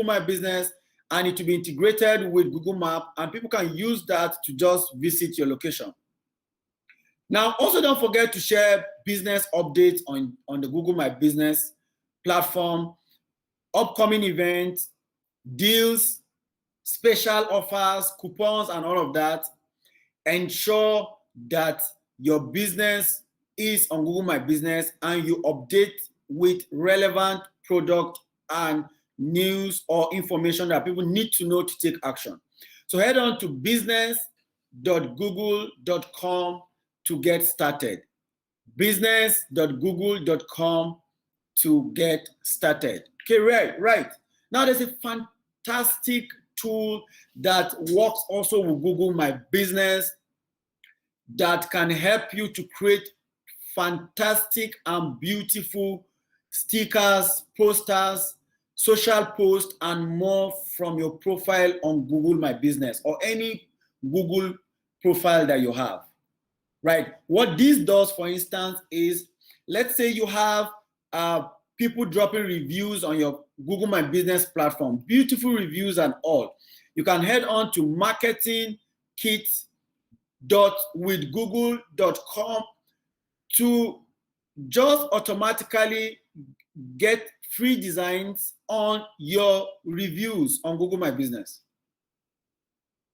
My Business, and it will be integrated with Google Map, and people can use that to just visit your location. Now, also don't forget to share business updates on the Google My Business platform, upcoming events, deals, special offers, coupons, and all of that. Ensure that your business is on Google My Business and you update with relevant product and news or information that people need to know to take action. So head on to business.google.com to get started. Business.google.com to get started. Okay, right. Now there's a fantastic tool that works also with Google My Business that can help you to create fantastic and beautiful stickers, posters, social posts, and more from your profile on Google My Business or any Google profile that you have, right? What this does, for instance, is let's say you have people dropping reviews on your Google My Business platform, beautiful reviews and all. You can head on to marketingkit.withgoogle.com to just automatically get free designs on your reviews on Google My Business.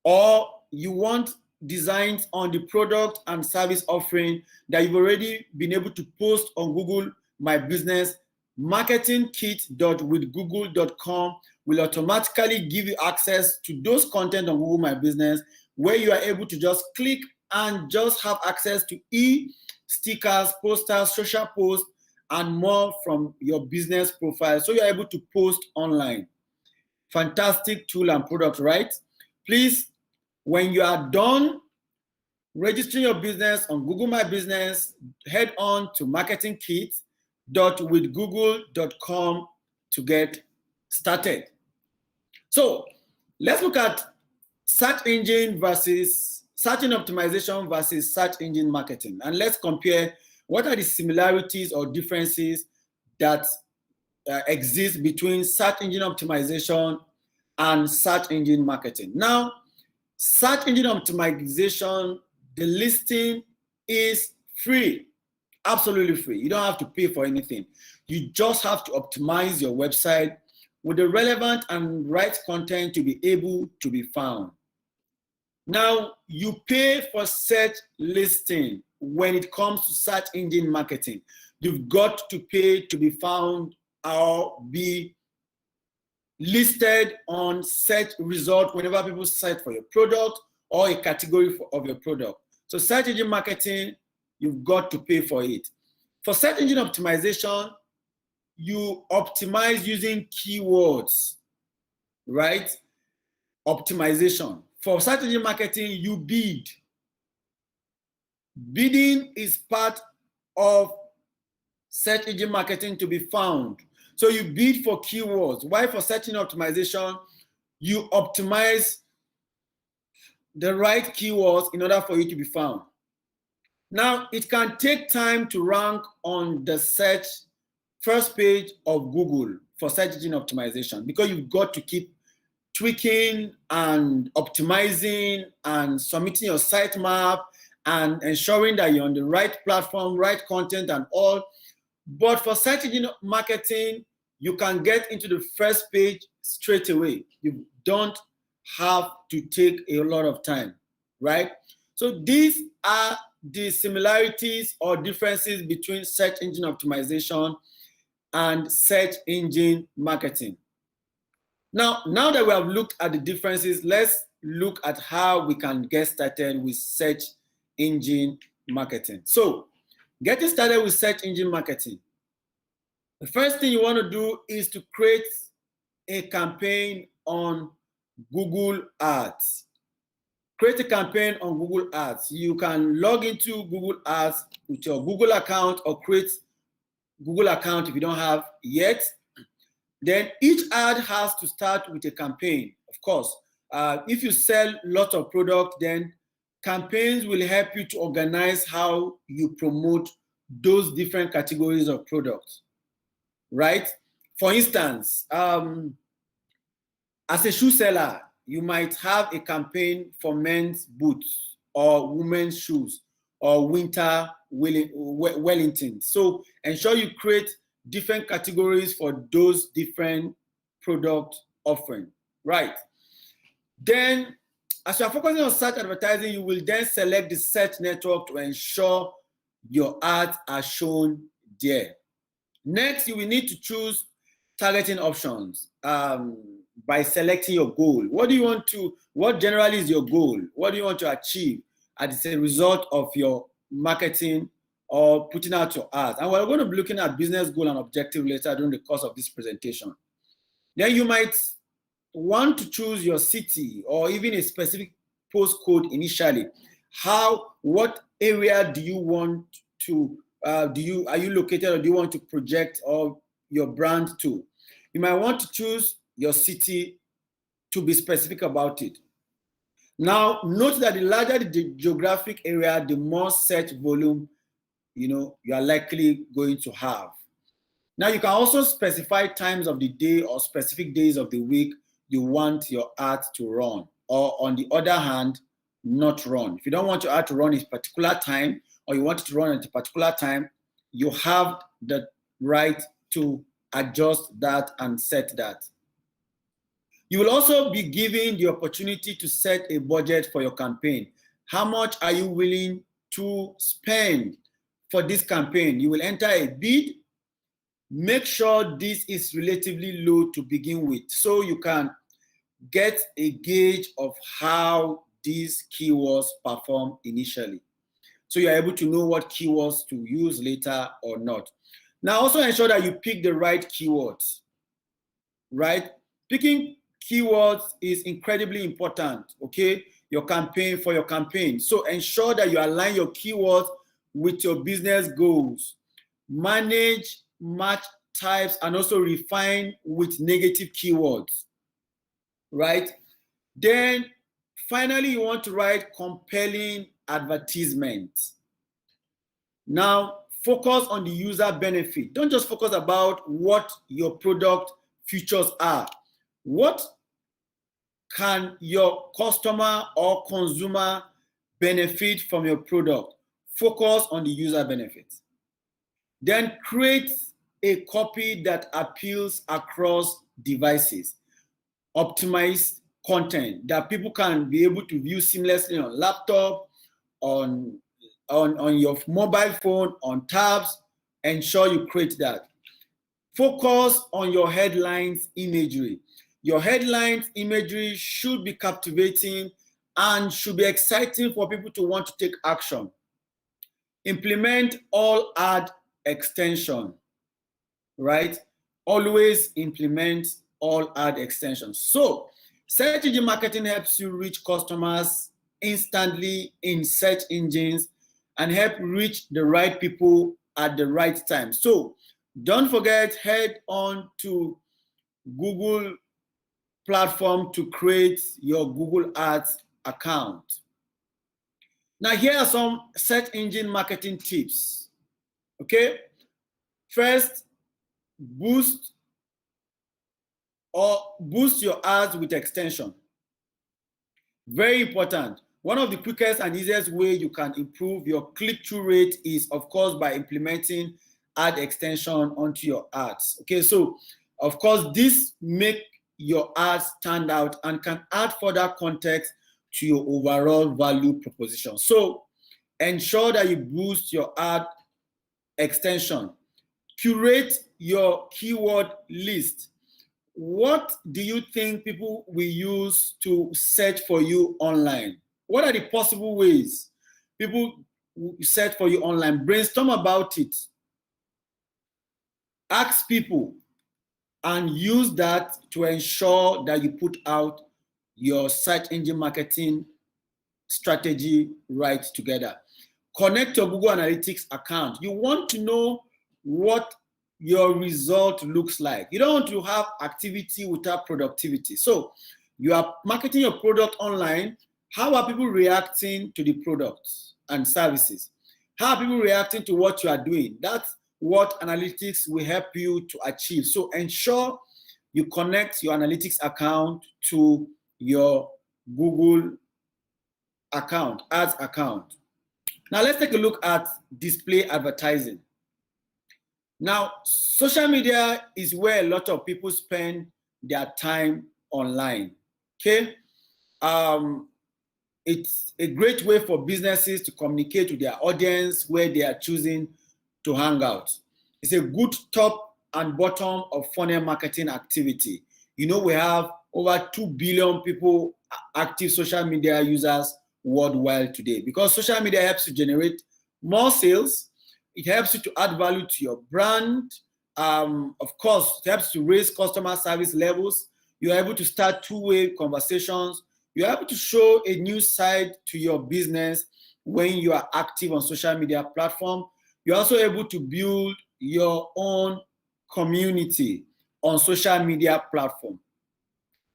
Or you want designs on the product and service offering that you've already been able to post on Google My Business, marketingkit.withgoogle.com will automatically give you access to those content on Google My Business, where you are able to just click and just have access to stickers, posters, social posts, and more from your business profile. So you're able to post online. Fantastic tool and product, right? Please, when you are done registering your business on Google My Business, head on to marketingkit.withgoogle.com to get started. So let's look at search engine optimization versus search engine marketing. And let's compare what are the similarities or differences that exist between search engine optimization and search engine marketing. Now, search engine optimization, the listing is free, absolutely free. You don't have to pay for anything. You just have to optimize your website with the relevant and right content to be able to be found. Now, you pay for search listing when it comes to search engine marketing. You've got to pay to be found or be listed on search result whenever people search for your product or a category of your product. So search engine marketing, you've got to pay for it. For search engine optimization, you optimize using keywords, right? Optimization. For search engine marketing, you bid. Bidding is part of search engine marketing to be found. So you bid for keywords. Why? For search engine optimization, you optimize the right keywords in order for you to be found. Now, it can take time to rank on the search first page of Google for search engine optimization because you've got to keep tweaking and optimizing and submitting your sitemap and ensuring that you're on the right platform, right content and all. But for search engine marketing, you can get into the first page straight away. You don't have to take a lot of time, right? So these are the similarities or differences between search engine optimization and search engine marketing. Now that we have looked at the differences, let's look at how we can get started with search engine marketing. So, getting started with search engine marketing. The first thing you want to do is to create a campaign on Google Ads. Create a campaign on Google Ads. You can log into Google Ads with your Google account or create Google account if you don't have yet. Then each ad has to start with a campaign, of course. If you sell lots of product, then campaigns will help you to organize how you promote those different categories of products, right? For instance, as a shoe seller, you might have a campaign for men's boots or women's shoes or winter Wellington. So ensure you create different categories for those different product offering, right? Then, as you are focusing on search advertising, you will then select the search network to ensure your ads are shown there. Next, you will need to choose targeting options by selecting your goal. What generally is your goal? What do you want to achieve as a result of your marketing or putting out your ads? And we're going to be looking at business goal and objective later during the course of this presentation. Then you might want to choose your city or even a specific postcode initially. What area do you want to, are you located or do you want to project or your brand to? You might want to choose your city to be specific about it. Now, note that the larger the geographic area, the more search volume you are likely going to have. Now, you can also specify times of the day or specific days of the week you want your ad to run, or on the other hand, not run. If you don't want your ad to run at a particular time, or you want it to run at a particular time, you have the right to adjust that and set that. You will also be given the opportunity to set a budget for your campaign. How much are you willing to spend for this campaign? You will enter a bid. Make sure this is relatively low to begin with so you can get a gauge of how these keywords perform initially. So you're able to know what keywords to use later or not. Now also ensure that you pick the right keywords, right? Picking keywords is incredibly important, okay? For your campaign. So ensure that you align your keywords with your business goals. Manage match types and also refine with negative keywords, right? Then finally, you want to write compelling advertisements. Now, focus on the user benefit. Don't just focus about what your product features are. What can your customer or consumer benefit from your product? Focus on the user benefits. Then create a copy that appeals across devices. Optimize content that people can be able to view seamlessly on laptop, on your mobile phone, on tabs. Ensure you create that. Focus on your headlines imagery. Your headlines, imagery should be captivating and should be exciting for people to want to take action. Implement all ad extension, right? Always implement all ad extensions. So search engine marketing helps you reach customers instantly in search engines and help reach the right people at the right time. So don't forget, head on to Google platform to create your Google Ads account. Now, here are some search engine marketing tips. Okay, first, boost your ads with extension. Very important. One of the quickest and easiest way you can improve your click-through rate is, of course, by implementing ad extension onto your ads. Okay, so of course, this make your ads stand out and can add further context to your overall value proposition. So ensure that you boost your ad extension. Curate your keyword list. What do you think people will use to search for you online? What are the possible ways people search for you online? Brainstorm about it. Ask people and use that to ensure that you put out your search engine marketing strategy right together. Connect your Google Analytics account. You want to know what your result looks like. You don't want to have activity without productivity. So you are marketing your product online. How are people reacting to the products and services? How are people reacting to what you are doing? That's what analytics will help you to achieve. So ensure you connect your analytics account to your Google account, ads account. Now let's take a look at display advertising. Now, social media is where a lot of people spend their time online. Okay, it's a great way for businesses to communicate with their audience where they are choosing to hang out. It's a good top and bottom of funnel marketing activity. You know, we have over 2 billion people, active social media users worldwide today, because social media helps to generate more sales. It helps you to add value to your brand. Of course, it helps to raise customer service levels. You're able to start two-way conversations. You're able to show a new side to your business when you are active on social media platform. You're also able to build your own community on social media platform.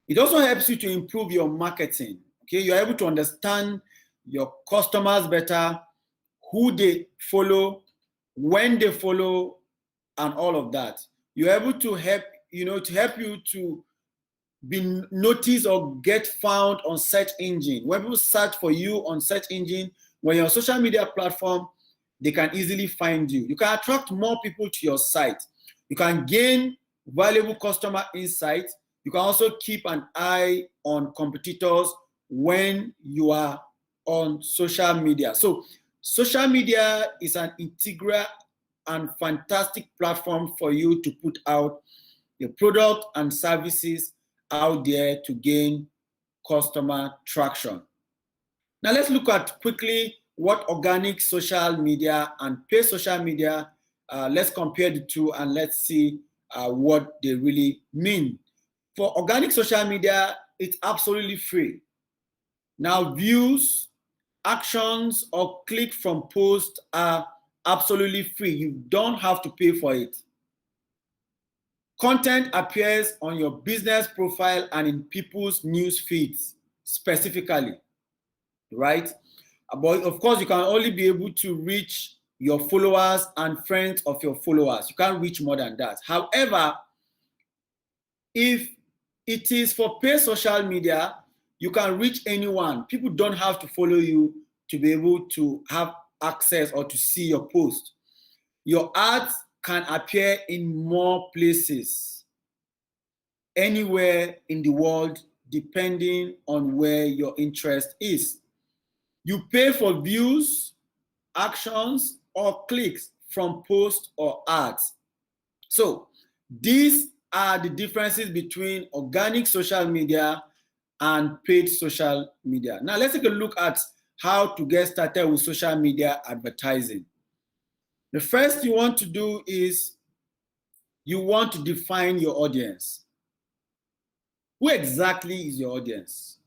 It also helps you to improve your marketing. Okay, you're able to understand your customers better, who they follow, when they follow, and all of that. You're able to help, to help you to be noticed or get found on search engine. When people search for you on search engine, when you're on social media platform, they can easily find you. You can attract more people to your site. You can gain valuable customer insights. You can also keep an eye on competitors when you are on social media. So social media is an integral and fantastic platform for you to put out your product and services out there to gain customer traction. Now let's look at quickly what organic social media and paid social media, let's compare the two and let's see what they really mean. For organic social media, it's absolutely free. Now views, actions, or click from posts are absolutely free. You don't have to pay for it. Content appears on your business profile and in people's news feeds specifically, right? But of course, you can only be able to reach your followers and friends of your followers. You can't reach more than that. However, if it is for paid social media, you can reach anyone. People don't have to follow you to be able to have access or to see your post. Your ads can appear in more places, anywhere in the world, depending on where your interest is. You pay for views, actions, or clicks from posts or ads. So these are the differences between organic social media and paid social media. Now let's take a look at how to get started with social media advertising. The first you want to do is you want to define your audience. Who exactly is your audience?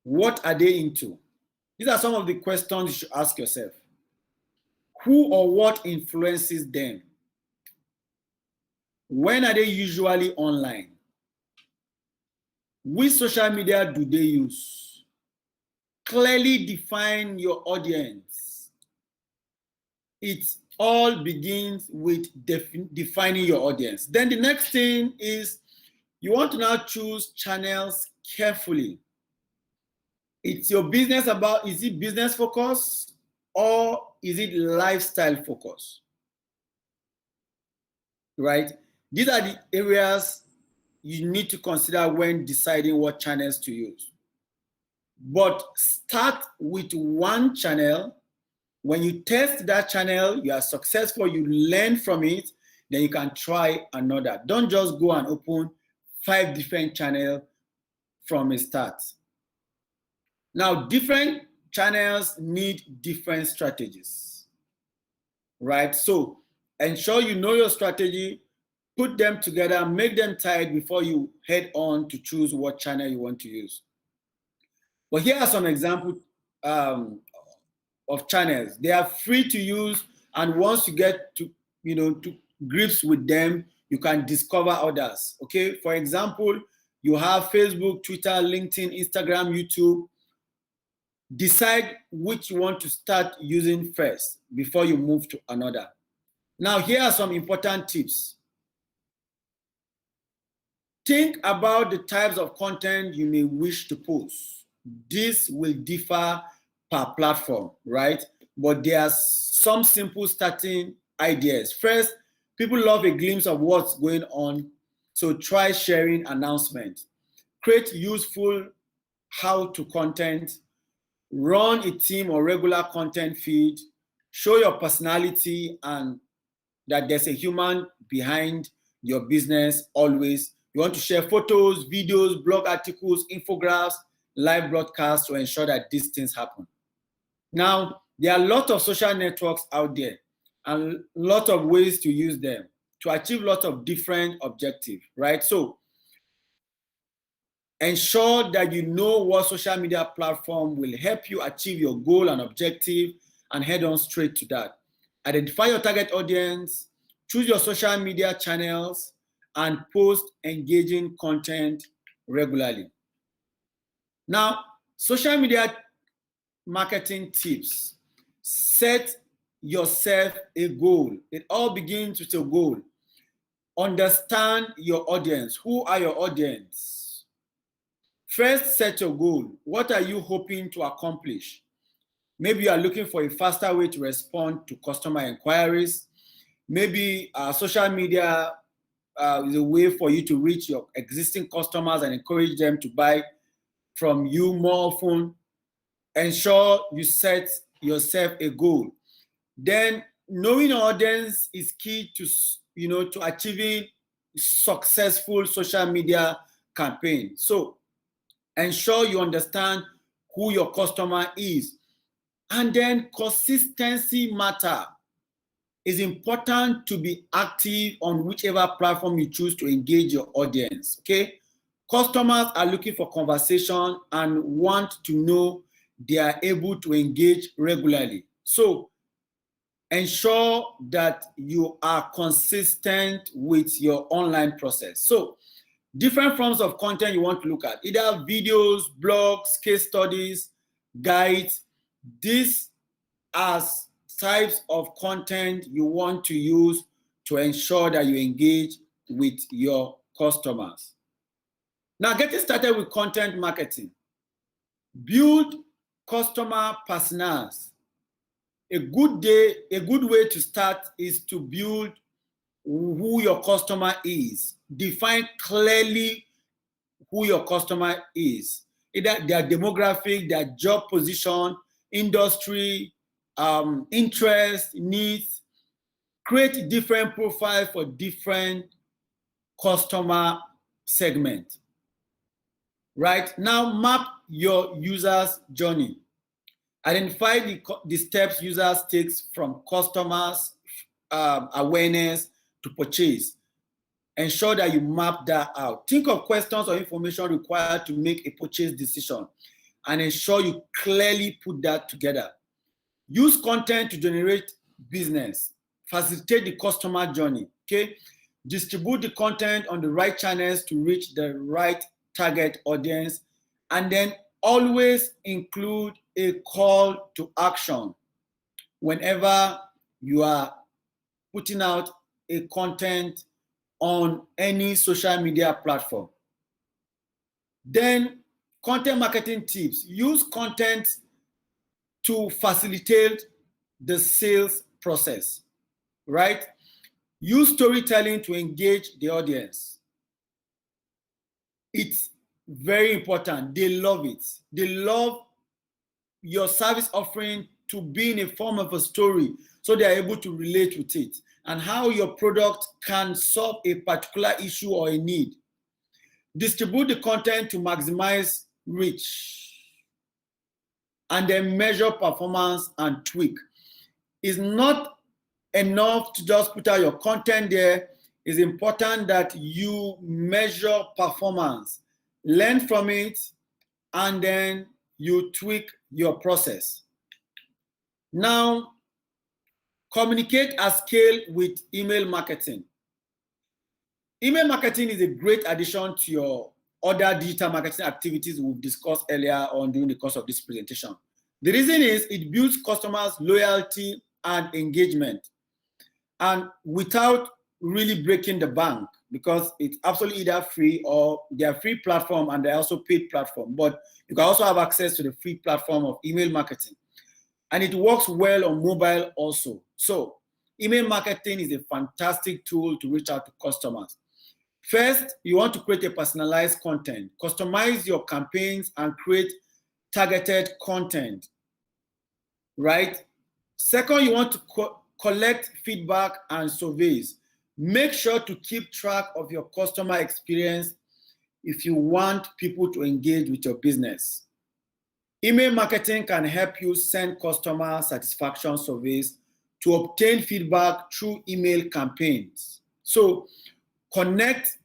What are they into? These are some of the questions you should ask yourself. Who or what influences them? When are they usually online? Which social media do they use? Clearly define your audience. It all begins with defining your audience. Then the next thing is you want to now choose channels carefully. It's your business about, is it business focus or is it lifestyle focus? Right? These are the areas you need to consider when deciding what channels to use. But start with one channel. When you test that channel, you are successful, you learn from it, then you can try another. Don't just go and open 5 different channels from a start. Now, different channels need different strategies, right? So ensure you know your strategy, put them together, make them tight before you head on to choose what channel you want to use. But here are some examples of channels. They are free to use, and once you get to to grips with them, you can discover others. Okay, for example, you have Facebook, Twitter, LinkedIn, Instagram, YouTube. Decide which you want to start using first before you move to another. Now, here are some important tips. Think about the types of content you may wish to post. This will differ per platform, right? But there are some simple starting ideas. First, people love a glimpse of what's going on, so try sharing announcements. Create useful how-to content. Run a team or regular content feed. Show your personality and that there's a human behind your business always. You want to share photos, videos, blog articles, infographics, live broadcasts to ensure that these things happen. Now, there are a lot of social networks out there and a lot of ways to use them to achieve lots of different objectives, right? So ensure that you know what social media platform will help you achieve your goal and objective and head on straight to that. Identify your target audience, choose your social media channels, and post engaging content regularly. Now, social media marketing tips. Set yourself a goal. It all begins with a goal. Understand your audience. Who are your audience? First, set your goal. What are you hoping to accomplish? Maybe you are looking for a faster way to respond to customer inquiries. Maybe social media is a way for you to reach your existing customers and encourage them to buy from you more often. Ensure you set yourself a goal. Then knowing your audience is key to to achieving successful social media campaign. So ensure you understand who your customer is. And then consistency matter. It's important to be active on whichever platform you choose to engage your audience, okay? Customers are looking for conversation and want to know they are able to engage regularly. So ensure that you are consistent with your online process. So different forms of content you want to look at, either videos, blogs, case studies, guides. These are types of content you want to use to ensure that you engage with your customers. Now, getting started with content marketing. Build customer personas. A good way to start is to build who your customer is. Define clearly who your customer is, either their demographic, their job position, industry, interest, needs. Create different profiles for different customer segment. Right? Now map your user's journey. Identify the steps users takes from customers awareness to purchase. Ensure that you map that out. Think of questions or information required to make a purchase decision and ensure you clearly put that together. Use content to generate business. Facilitate the customer journey. Okay? Distribute the content on the right channels to reach the right target audience, and then always include a call to action whenever you are putting out a content on any social media platform. Then content marketing tips. Use content to facilitate the sales process, right? Use storytelling to engage the audience. It's very important. They love it. They love your service offering to be in a form of a story so they are able to relate with it and how your product can solve a particular issue or a need. Distribute the content to maximize reach and then measure performance and tweak. It's not enough to just put out your content there. It's important that you measure performance, learn from it, and then you tweak your process. Now, communicate at scale with email marketing. Email marketing is a great addition to your other digital marketing activities we've discussed earlier on during the course of this presentation. The reason is it builds customers' loyalty and engagement, and without really breaking the bank, because it's absolutely either free or they're free platform and they're also paid platform, but you can also have access to the free platform of email marketing. And it works well on mobile also. So email marketing is a fantastic tool to reach out to customers. First, you want to create a personalized content. Customize your campaigns and create targeted content, right? Second, you want to collect feedback and surveys. Make sure to keep track of your customer experience if you want people to engage with your business. Email marketing can help you send customer satisfaction surveys to obtain feedback through email campaigns. So connect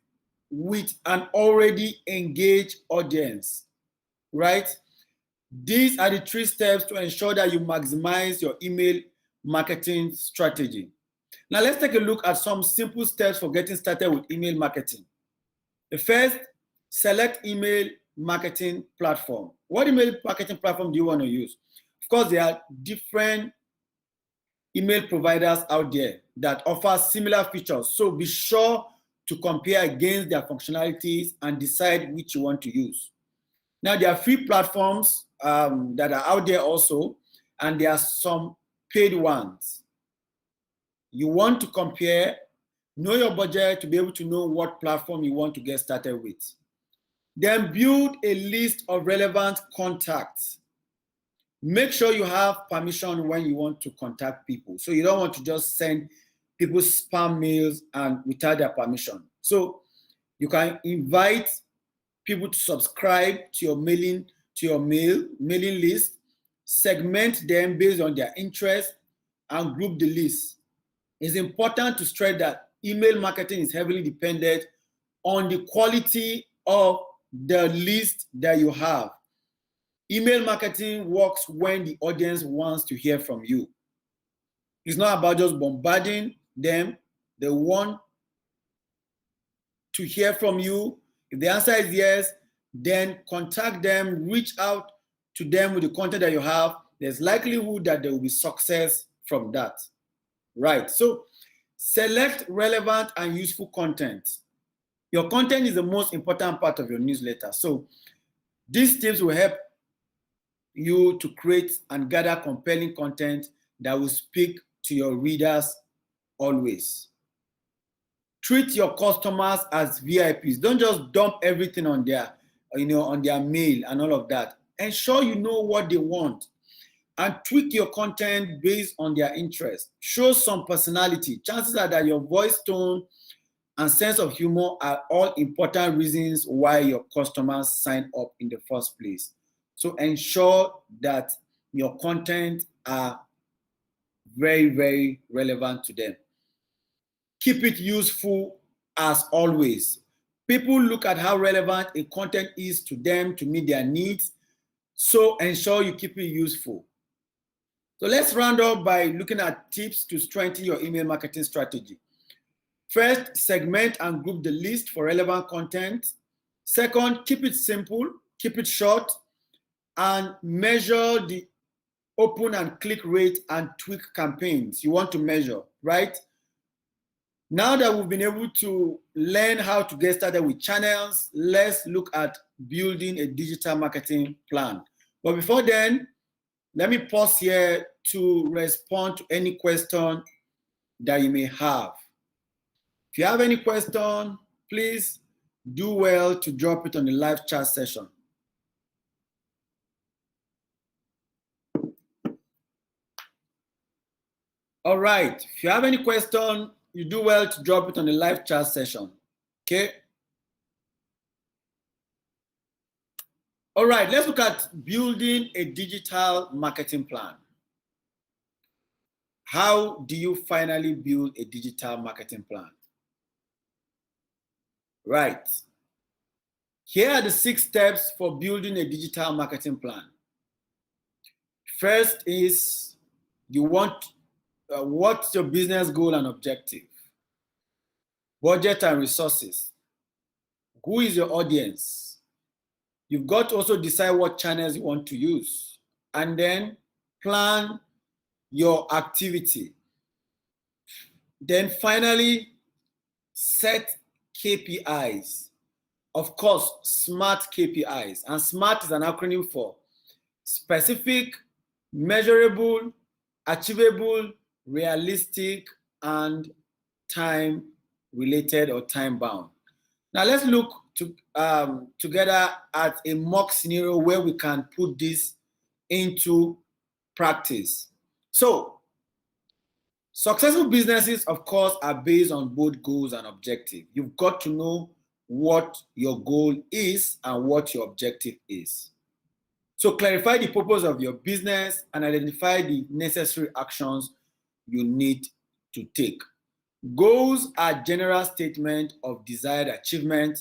with an already engaged audience, right? These are the 3 steps to ensure that you maximize your email marketing strategy. Now let's take a look at some simple steps for getting started with email marketing. The first, select email marketing platform. What email marketing platform do you want to use? Of course, there are different email providers out there that offer similar features. So be sure to compare against their functionalities and decide which you want to use. Now, there are free platforms that are out there also, and there are some paid ones. You want to compare, know your budget to be able to know what platform you want to get started with. Then build a list of relevant contacts. Make sure you have permission when you want to contact people. So you don't want to just send people spam mails and without their permission. So you can invite people to subscribe to your mailing list, segment them based on their interest, and group the list. It's important to stress that email marketing is heavily dependent on the quality of the list that you have. Email marketing works when the audience wants to hear from you. It's not about just bombarding them. They want to hear from you. If the answer is yes, then contact them, reach out to them with the content that you have. There's likelihood that there will be success from that. Right. So select relevant and useful content. Your content is the most important part of your newsletter. So these tips will help you to create and gather compelling content that will speak to your readers always. Treat your customers as VIPs. Don't just dump everything on their, on their mail and all of that. Ensure you know what they want. and tweak your content based on their interest. Show some personality. Chances are that your voice tone and sense of humor are all important reasons why your customers sign up in the first place. So ensure that your content are very, very relevant to them. Keep it useful as always. People look at how relevant a content is to them to meet their needs. So ensure you keep it useful. So let's round up by looking at tips to strengthen your email marketing strategy. First, segment and group the list for relevant content. Second, keep it simple, keep it short, and measure the open and click rate and tweak campaigns you want to measure, right? Now that we've been able to learn how to get started with channels, let's look at building a digital marketing plan. But before then, let me pause here to respond to any question that you may have. If you have any question, please do well to drop it on the live chat session. All right, if you have any question, you do well to drop it on the live chat session, okay? All right, let's look at building a digital marketing plan. How do you finally build a digital marketing plan? Right. Here are the 6 steps for building a digital marketing plan. First is you want what's your business goal and objective? Budget and resources. Who is your audience? You've got to also decide what channels you want to use, and then plan your activity. Then finally, set KPIs. Of course, SMART KPIs. And SMART is an acronym for specific, measurable, achievable, realistic, and time-related or time-bound. Now let's look together at a mock scenario where we can put this into practice. So, successful businesses, of course, are based on both goals and objectives. You've got to know what your goal is and what your objective is. So clarify the purpose of your business and identify the necessary actions you need to take. Goals are general statements of desired achievement,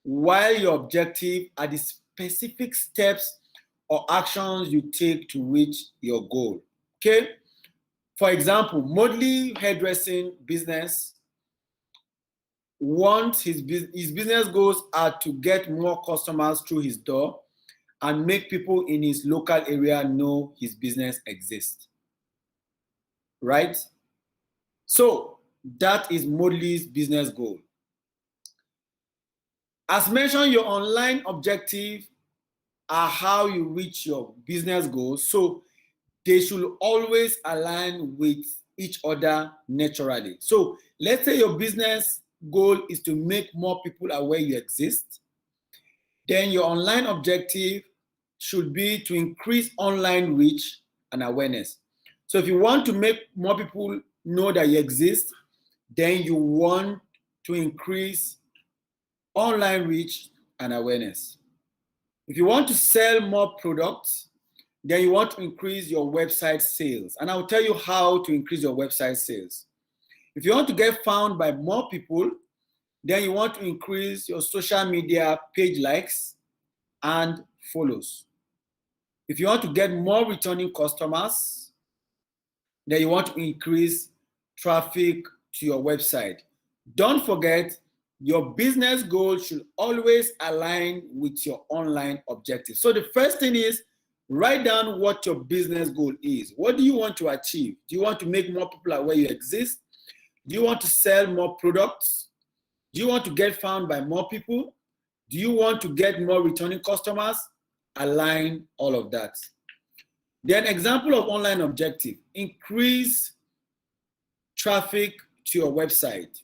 while your objective are the specific steps or actions you take to reach your goal. Okay? For example, Modley hairdressing business wants his business goals are to get more customers through his door and make people in his local area know his business exists. Right? So that is Modley's business goal. As mentioned, your online objective are how you reach your business goals. So they should always align with each other naturally. So let's say your business goal is to make more people aware you exist. Then your online objective should be to increase online reach and awareness. So if you want to make more people know that you exist, then you want to increase online reach and awareness. If you want to sell more products, then you want to increase your website sales. And I'll tell you how to increase your website sales. If you want to get found by more people, then you want to increase your social media page likes and follows. If you want to get more returning customers, then you want to increase traffic to your website. Don't forget, your business goal should always align with your online objective. So the first thing is, write down what your business goal is. What do you want to achieve? Do you want to make more people aware you exist? Do you want to sell more products? Do you want to get found by more people? Do you want to get more returning customers? Align all of that. Then example of online objective, increase traffic to your website.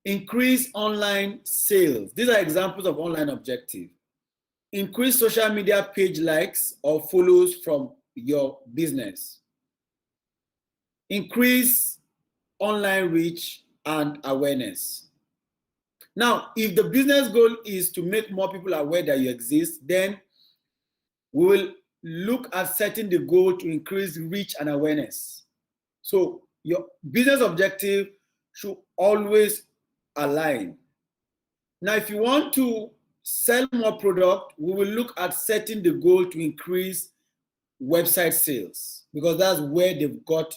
Increase online sales. These are examples of online objective. increase social media page likes or follows from your business. Increase online reach and awareness. Now, if the business goal is to make more people aware that you exist, then we will look at setting the goal to increase reach and awareness. So your business objective should always align. Now, if you want to sell more product, we will look at setting the goal to increase website sales, because that's where they've got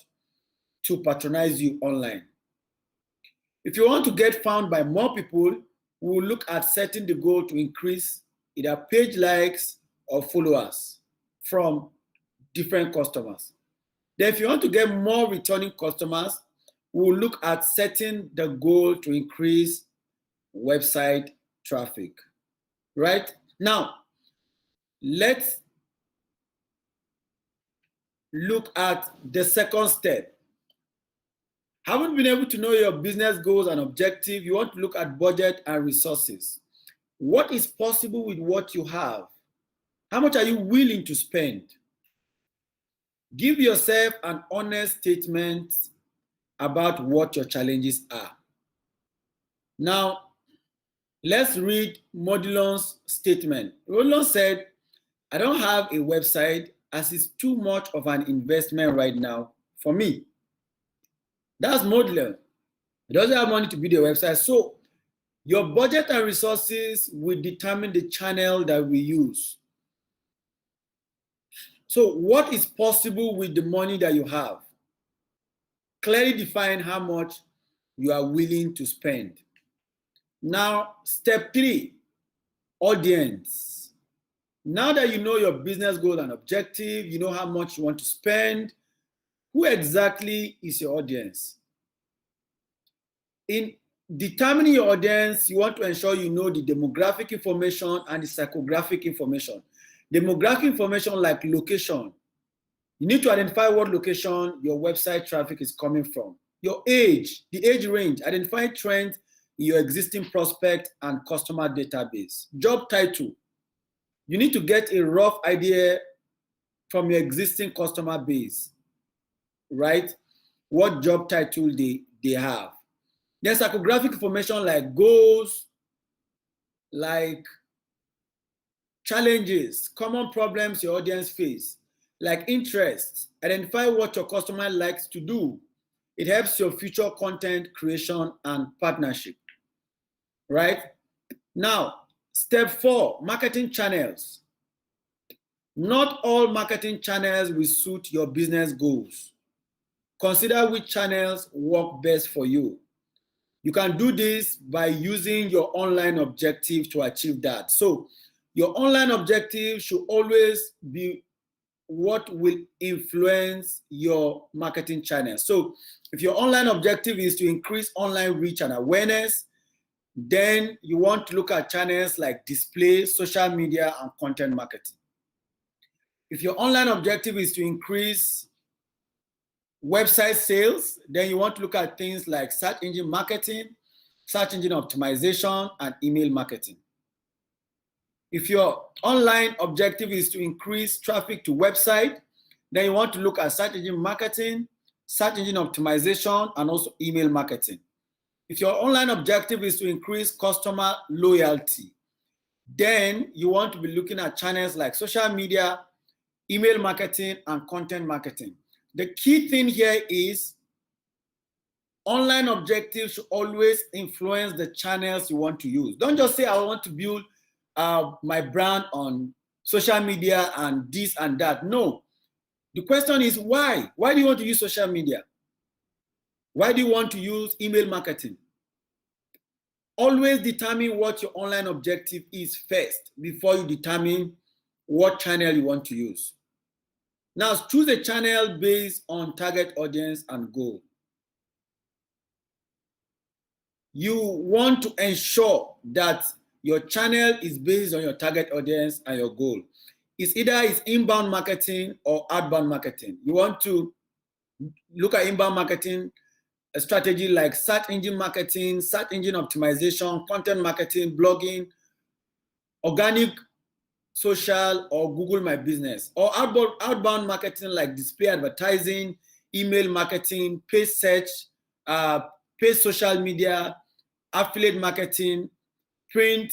to patronize you online. If you want to get found by more people, we will look at setting the goal to increase either page likes or followers from different customers. Then if you want to get more returning customers, we will look at setting the goal to increase website traffic, right? Now, let's look at the second step. Haven't been able to know your business goals and objective, you want to look at budget and resources. What is possible with what you have? How much are you willing to spend? Give yourself an honest statement about what your challenges are. Now, let's read Modulon's statement. Modulon said, I don't have a website as it's too much of an investment right now for me. That's Modulon. He doesn't have money to build a website. So your budget and resources will determine the channel that we use. So what is possible with the money that you have? Clearly define how much you are willing to spend. Now, step 3, audience. Now that you know your business goal and objective, you know how much you want to spend, who exactly is your audience? In determining your audience, you want to ensure you know the demographic information and the psychographic information. Demographic information like location. You need to identify what location your website traffic is coming from. Your age, the age range, identify trends in your existing prospect and customer database. Job title. You need to get a rough idea from your existing customer base, right? What job title they have. Then psychographic information like goals, like challenges, common problems your audience face, like interests. Identify what your customer likes to do. It helps your future content creation and partnership, right? Now, step 4, marketing channels. Not all marketing channels will suit your business goals. Consider which channels work best for you. You can do this by using your online objective to achieve that. So your online objective should always be what will influence your marketing channel. So if your online objective is to increase online reach and awareness, then you want to look at channels like display, social media, and content marketing. If your online objective is to increase website sales, then you want to look at things like search engine marketing, search engine optimization, and email marketing. If your online objective is to increase traffic to website, then you want to look at search engine marketing, search engine optimization, and also email marketing. If your online objective is to increase customer loyalty, then you want to be looking at channels like social media, email marketing, and content marketing. The key thing here is online objectives should always influence the channels you want to use. Don't just say, I want to build my brand on social media and this and that. No. The question is why? Why do you want to use social media? Why do you want to use email marketing? Always determine what your online objective is first before you determine what channel you want to use. Now, choose a channel based on target audience and goal. You want to ensure that your channel is based on your target audience and your goal. It's either inbound marketing or outbound marketing. You want to look at inbound marketing, a strategy like search engine marketing, search engine optimization, content marketing, blogging, organic social or Google My Business, or outbound marketing like display advertising, email marketing, paid search, paid social media, affiliate marketing, print,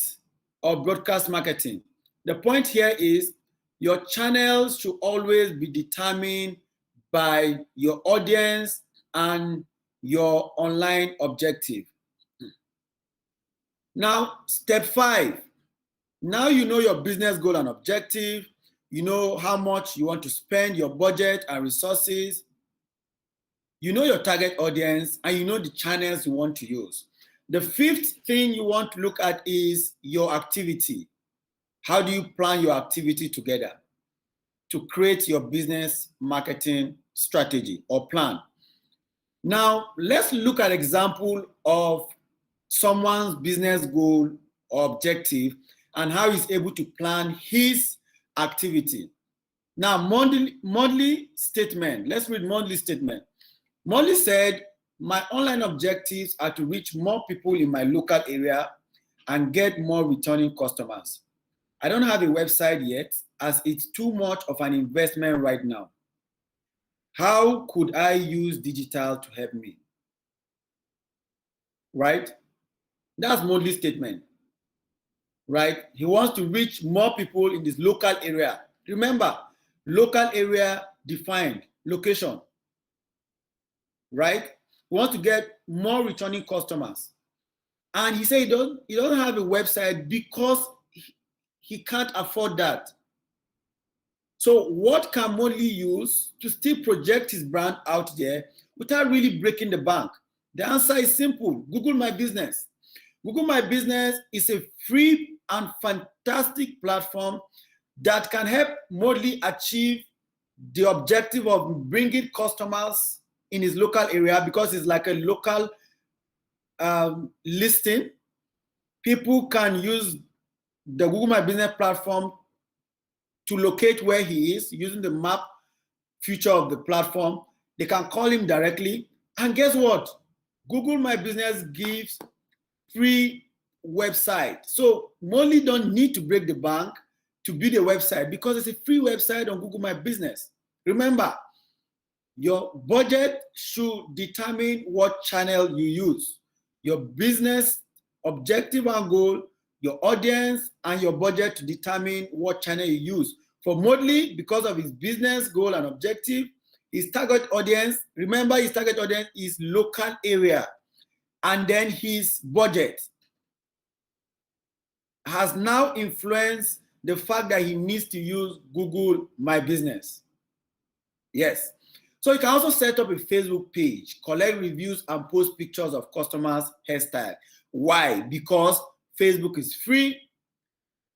or broadcast marketing. The point here is your channels should always be determined by your audience and your online objective. Now, step 5. Now you know your business goal and objective. You know how much you want to spend, your budget and resources. You know your target audience, and you know the channels you want to use. The 5th thing you want to look at is your activity. How do you plan your activity together to create your business marketing strategy or plan? Now, let's look at example of someone's business goal or objective and how he's able to plan his activity. Now, monthly statement. Let's read monthly statement. Monthly said, my online objectives are to reach more people in my local area and get more returning customers. I don't have a website yet as it's too much of an investment right now. How could I use digital to help me? Right? That's monthly statement. Right? He wants to reach more people in this local area. Remember, local area defined, location. Right? He wants to get more returning customers. And he said he doesn't have a website because he can't afford that. So what can Molly use to still project his brand out there without really breaking the bank? The answer is simple. Google My Business. Google My Business is a free and fantastic platform that can help Molly achieve the objective of bringing customers in his local area, because it's like a local listing. People can use the Google My Business platform to locate where he is using the map feature of the platform. They can call him directly. And guess what? Google My Business gives free website. So Molly don't need to break the bank to build a website because it's a free website on Google My Business. Remember, your budget should determine what channel you use. Your business objective and goal, your audience, and your budget to determine what channel you use. For Modley, because of his business goal and objective, his target audience, remember his target audience is local area, and then his budget has now influenced the fact that he needs to use Google My Business. Yes. So you can also set up a Facebook page, collect reviews, and post pictures of customers' hairstyle. Why? Because Facebook is free,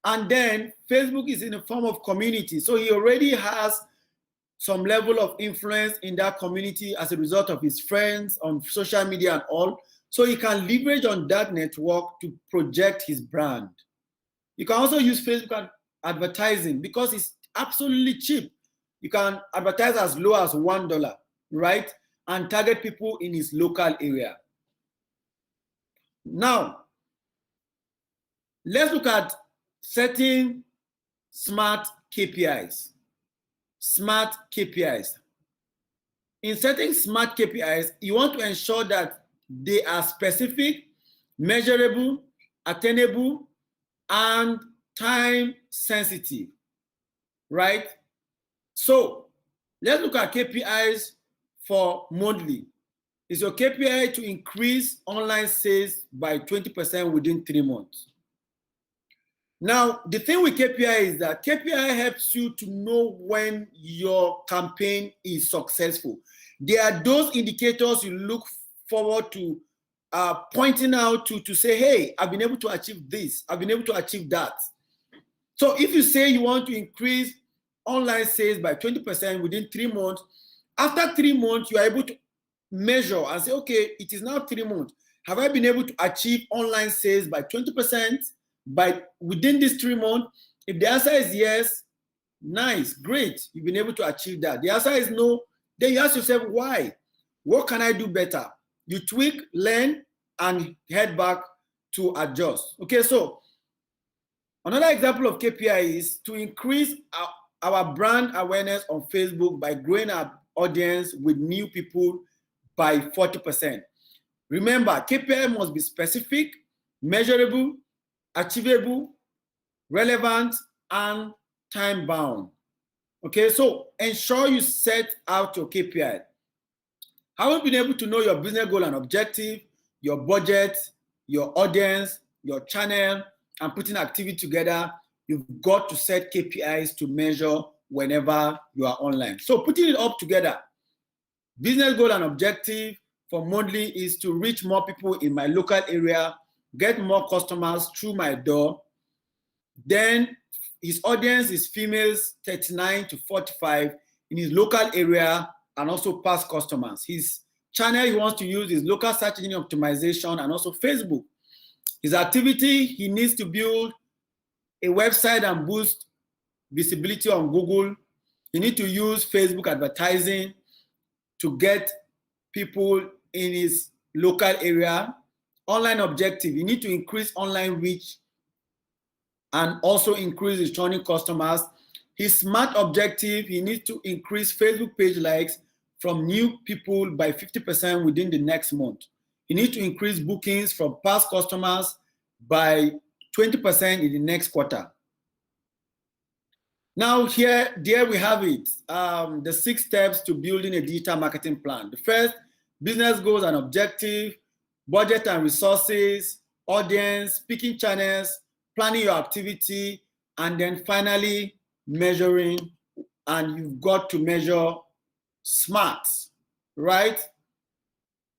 and then Facebook is in a form of community. So he already has some level of influence in that community as a result of his friends on social media and all. So he can leverage on that network to project his brand. You can also use Facebook advertising because it's absolutely cheap. You can advertise as low as $1, right? And target people in his local area. Now, let's look at setting smart KPIs. Smart KPIs. In setting smart KPIs, you want to ensure that they are specific, measurable, attainable, and time sensitive, right? So let's look at KPIs for monthly. Is your KPI to increase online sales by 20% within 3 months? Now, the thing with KPI is that KPI helps you to know when your campaign is successful. There are those indicators you look forward to pointing out to say, hey, I've been able to achieve this, I've been able to achieve that. So if you say you want to increase online sales by 20% within 3 months, after 3 months, you are able to measure and say, okay, it is now 3 months. Have I been able to achieve online sales by 20% within these 3 months? If the answer is yes, nice, great, you've been able to achieve that. The answer is no, then you ask yourself, why? What can I do better? You tweak, learn, and head back to adjust. Okay, so Another example of KPI is to increase our brand awareness on Facebook by growing our audience with new people by 40%. Remember, KPI must be specific, measurable, achievable, relevant, and time-bound. Okay, so ensure you set out your KPI. Having been able to know your business goal and objective, your budget, your audience, your channel, and putting activity together, you've got to set KPIs to measure whenever you are online. So putting it up together, business goal and objective for monthly is to reach more people in my local area, get more customers through my door. Then his audience is females 39 to 45 in his local area and also past customers. His channel he wants to use is local search engine optimization and also Facebook. His activity, he needs to build a website and boost visibility on Google. He needs to use Facebook advertising to get people in his local area. Online objective, you need to increase online reach and also increase his returning customers. His smart objective, he needs to increase Facebook page likes from new people by 50% within the next month. He needs to increase bookings from past customers by 20% in the next quarter. Now there we have it, the 6 steps to building a digital marketing plan. The first, business goals and objective, budget and resources, audience, picking channels, planning your activity, and then finally measuring. And you've got to measure smart, right?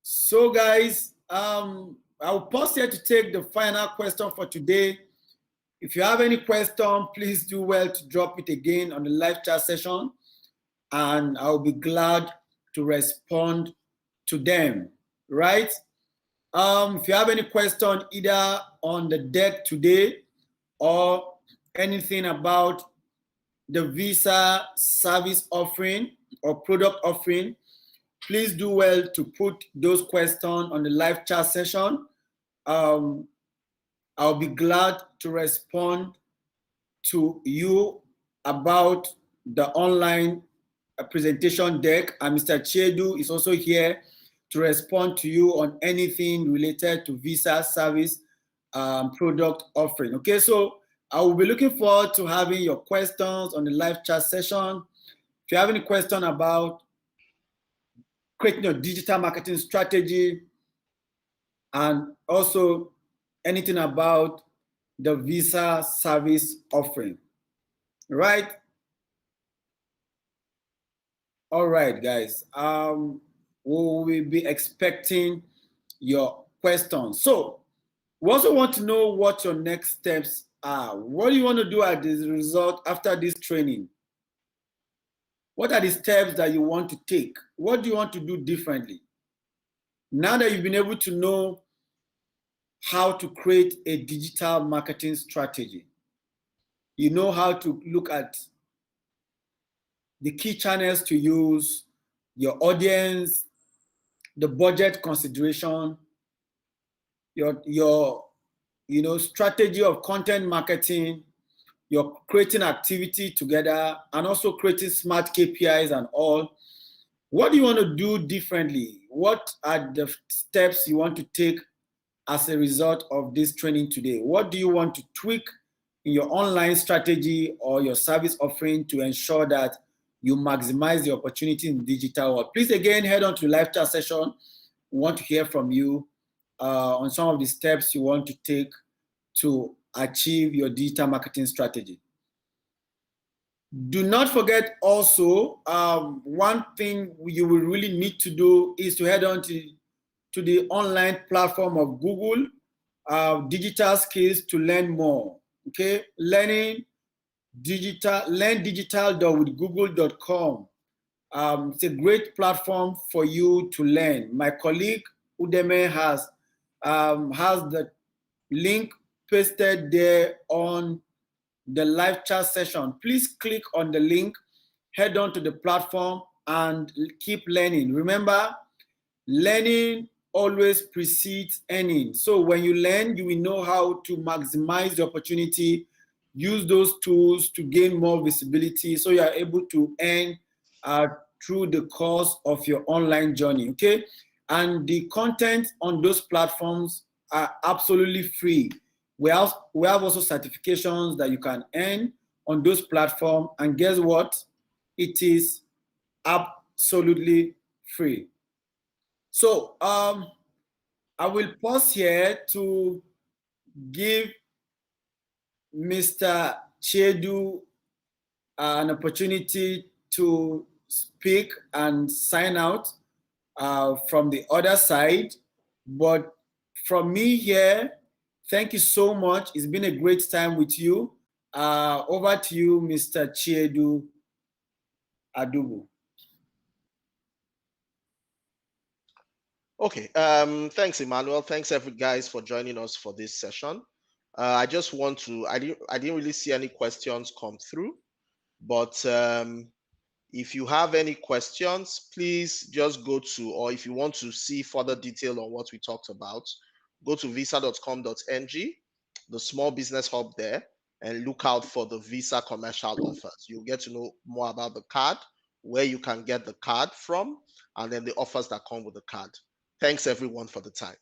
So guys, I'll pause here to take the final question for today. If you have any question, please do well to drop it again on the live chat session, and I'll be glad to respond to them, right? If you have any question either on the deck today or anything about the visa service offering or product offering, please do well to put those questions on the live chat session. I'll be glad to respond to you about the online presentation deck, and Mr. Chiedu is also here to respond to you on anything related to visa service product offering. Okay, so I will be looking forward to having your questions on the live chat session. If you have any question about creating a digital marketing strategy and also anything about the visa service offering, right? All right, guys. We will be expecting your questions. So we also want to know what your next steps are. What do you want to do as a result after this training? What are the steps that you want to take? What do you want to do differently? Now that you've been able to know how to create a digital marketing strategy, you know how to look at the key channels to use, your audience, the budget consideration, your strategy of content marketing, your creating activity together, and also creating smart KPIs and all. What do you want to do differently? What are the steps you want to take as a result of this training today? What do you want to tweak in your online strategy or your service offering to ensure that you maximize the opportunity in the digital world? Please again, head on to the live chat session. We want to hear from you on some of the steps you want to take to achieve your digital marketing strategy. Do not forget also, one thing you will really need to do is to head on to the online platform of Google, digital skills to learn more. Okay, learn digital.withgoogle.com. It's a great platform for you to learn. My colleague Udeme has the link pasted there on the live chat session. Please click on the link, head on to the platform, and keep learning. Remember, learning always precedes earning. So when you learn, you will know how to maximize the opportunity use those tools to gain more visibility so you are able to earn through the course of your online journey, okay? And the content on those platforms are absolutely free. We have also certifications that you can earn on those platforms, and guess what? It is absolutely free. So I will pause here to give Mr. Chedu an opportunity to speak and sign out from the other side. But from me here, thank you so much. It's been a great time with you. Over to you, Mr. Chedu Adubu. Okay. Thanks, Emmanuel. Thanks, every guys, for joining us for this session. I just want to. I didn't really see any questions come through, but if you have any questions, please just go to, or if you want to see further detail on what we talked about, go to visa.com.ng, the small business hub there, and look out for the Visa commercial offers. You'll get to know more about the card, where you can get the card from, and then the offers that come with the card. Thanks everyone for the time.